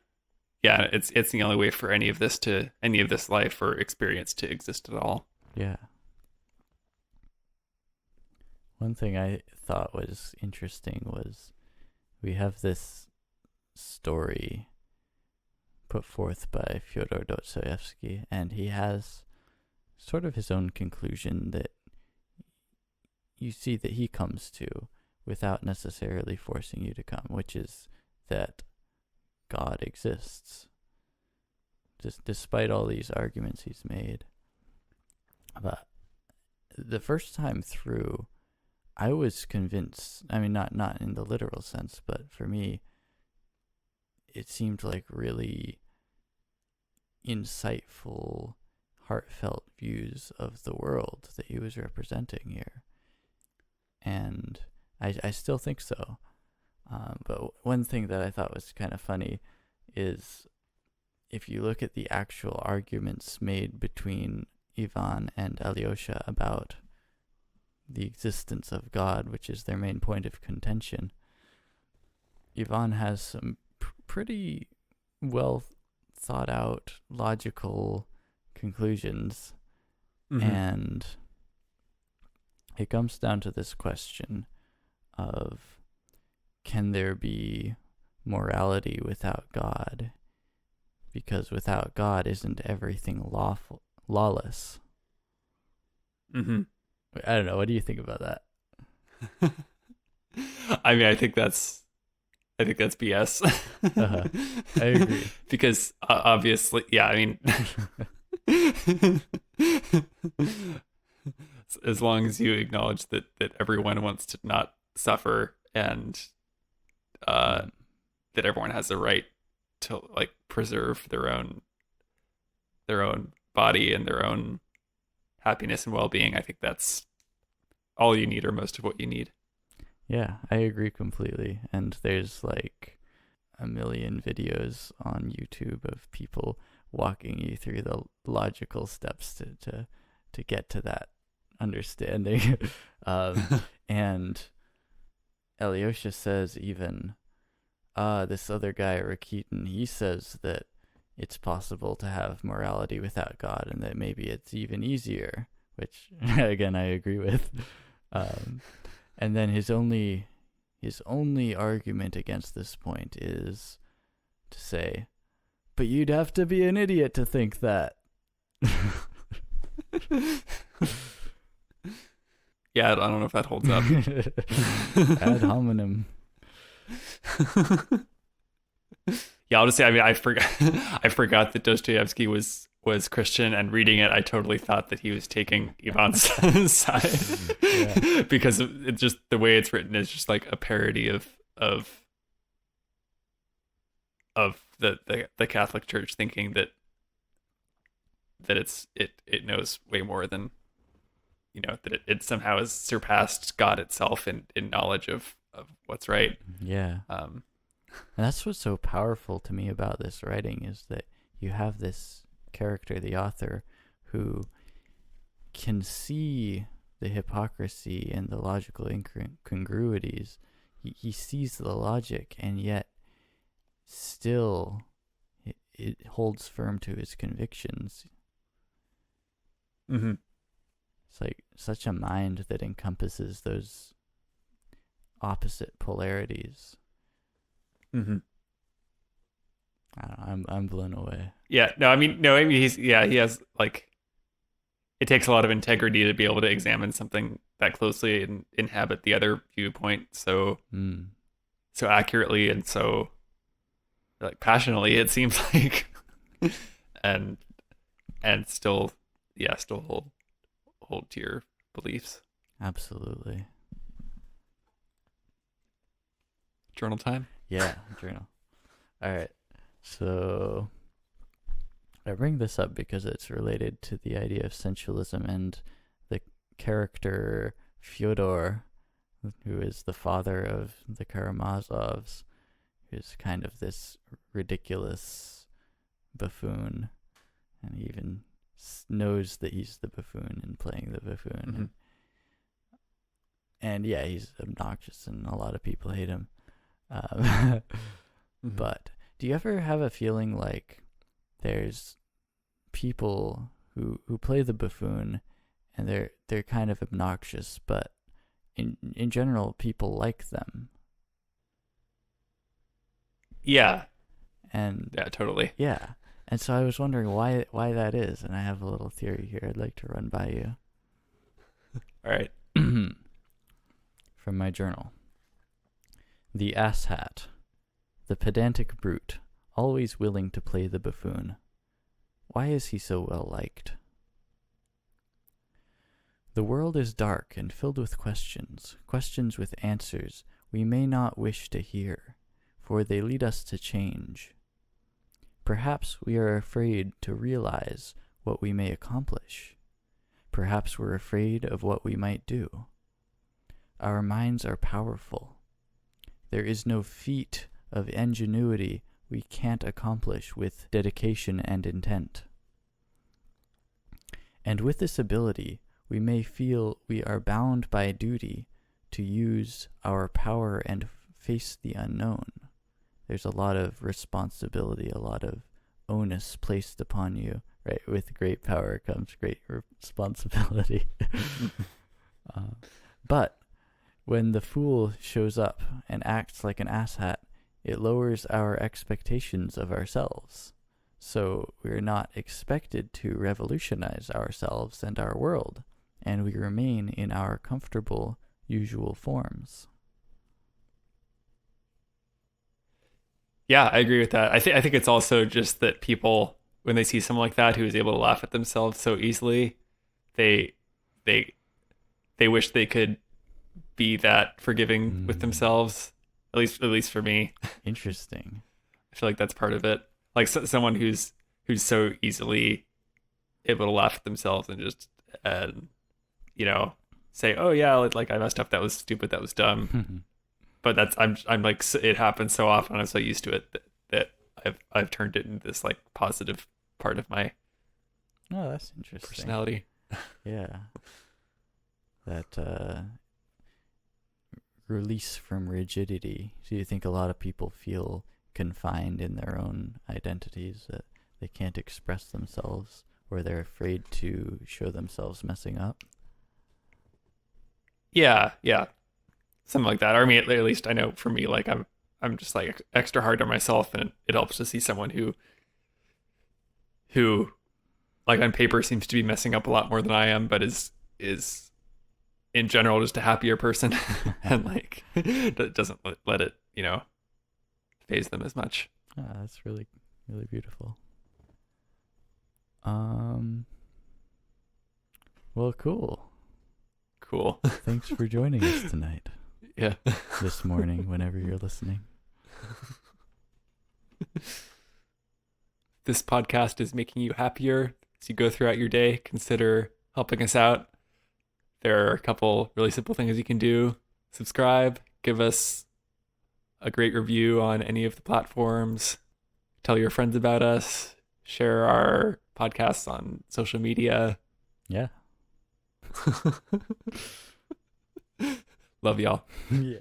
S1: yeah. It's the only way for any of this life or experience to exist at all.
S2: Yeah. One thing I thought was interesting was we have this story put forth by Fyodor Dostoevsky, and he has sort of his own conclusion that you see that he comes to without necessarily forcing you to come, which is that God exists. Just despite all these arguments he's made. But the first time through, I was convinced, I mean, not in the literal sense, but for me, it seemed like really insightful, heartfelt views of the world that he was representing here. And I still think so. But one thing that I thought was kind of funny is if you look at the actual arguments made between Ivan and Alyosha about the existence of God, which is their main point of contention, Ivan has some pretty well thought out logical conclusions,
S1: Mm-hmm.
S2: and it comes down to this question of, can there be morality without God? Because without God, isn't everything lawless?
S1: Mm-hmm.
S2: I don't know. What do you think about that?
S1: I mean, I think that's BS.
S2: Uh-huh. I agree.
S1: Because obviously, yeah. I mean, as long as you acknowledge that everyone wants to not suffer, and
S2: Mm.
S1: that everyone has the right to like preserve their own body and their own happiness and well-being, I think that's all you need, or most of what you need.
S2: Yeah, I agree completely. And there's like a million videos on YouTube of people walking you through the logical steps to get to that understanding. And Alyosha says even, this other guy, Rakitin, he says that it's possible to have morality without God, and that maybe it's even easier, which again I agree with. And then his only argument against this point is to say, but you'd have to be an idiot to think that.
S1: Yeah, I don't know if that holds up.
S2: Ad hominem.
S1: Yeah, I'll just say, I mean, I forgot that Dostoevsky was Christian, and reading it, I totally thought that he was taking Ivan's side. Yeah. Because it's just the way it's written is just like a parody of the Catholic Church thinking that it knows way more than, that it somehow has surpassed God itself in knowledge of what's right.
S2: Yeah. And that's what's so powerful to me about this writing, is that you have this character, the author, who can see the hypocrisy and the logical incongruities. He sees the logic, and yet still it holds firm to his convictions.
S1: Mm-hmm.
S2: It's like such a mind that encompasses those opposite polarities.
S1: Mm-hmm.
S2: I don't know, I'm blown away.
S1: Yeah, I mean he has, like, it takes a lot of integrity to be able to examine something that closely and inhabit the other viewpoint so accurately and so, like, passionately, it seems like, and still hold to your beliefs.
S2: Absolutely.
S1: Journal time?
S2: Yeah, journal. All right. So I bring this up because it's related to the idea of sensualism and the character Fyodor, who is the father of the Karamazovs, who's kind of this ridiculous buffoon, and he even knows that he's the buffoon and playing the buffoon.
S1: Mm-hmm.
S2: And yeah, he's obnoxious and a lot of people hate him. But do you ever have a feeling like there's people who play the buffoon and they're kind of obnoxious, but in general people like them?
S1: Yeah.
S2: And
S1: yeah, totally.
S2: Yeah. And so I was wondering why that is, and I have a little theory here I'd like to run by you.
S1: All right.
S2: From my journal. The asshat. The pedantic brute, always willing to play the buffoon. Why is he so well liked? The world is dark and filled with questions with answers we may not wish to hear, for they lead us to change. Perhaps we are afraid to realize what we may accomplish. Perhaps we're afraid of what we might do. Our minds are powerful. There is no feat of ingenuity we can't accomplish with dedication and intent. And with this ability, we may feel we are bound by duty to use our power and face the unknown. There's a lot of responsibility, a lot of onus placed upon you, right? With great power comes great responsibility. But when the fool shows up and acts like an asshat, it lowers our expectations of ourselves. So we're not expected to revolutionize ourselves and our world, and we remain in our comfortable, usual forms.
S1: Yeah, I agree with that. I think it's also just that people, when they see someone like that who is able to laugh at themselves so easily, they wish they could be that forgiving with themselves. At least for me.
S2: Interesting.
S1: I feel like that's part of it. Like someone who's so easily able to laugh at themselves and just say, "Oh yeah, like I messed up. That was stupid. That was dumb." but I'm like, it happens so often. I'm so used to it that I've turned it into this like positive part of my
S2: Oh, that's interesting.
S1: personality.
S2: Yeah. That release from rigidity. So you think a lot of people feel confined in their own identities, that they can't express themselves, or they're afraid to show themselves messing up?
S1: Yeah, something like that. Or I mean, at least I know for me, like I'm just like extra hard on myself, and it helps to see someone who like on paper seems to be messing up a lot more than I am, but is in general just a happier person, and like doesn't let it phase them as much.
S2: Ah, that's really, really beautiful. Well, cool. Thanks for joining us tonight.
S1: Yeah.
S2: This morning, whenever you're listening.
S1: This podcast is making you happier as you go throughout your day. Consider helping us out. There are a couple really simple things you can do. Subscribe, give us a great review on any of the platforms, tell your friends about us, share our podcasts on social media.
S2: Yeah.
S1: Love y'all.
S2: Yeah.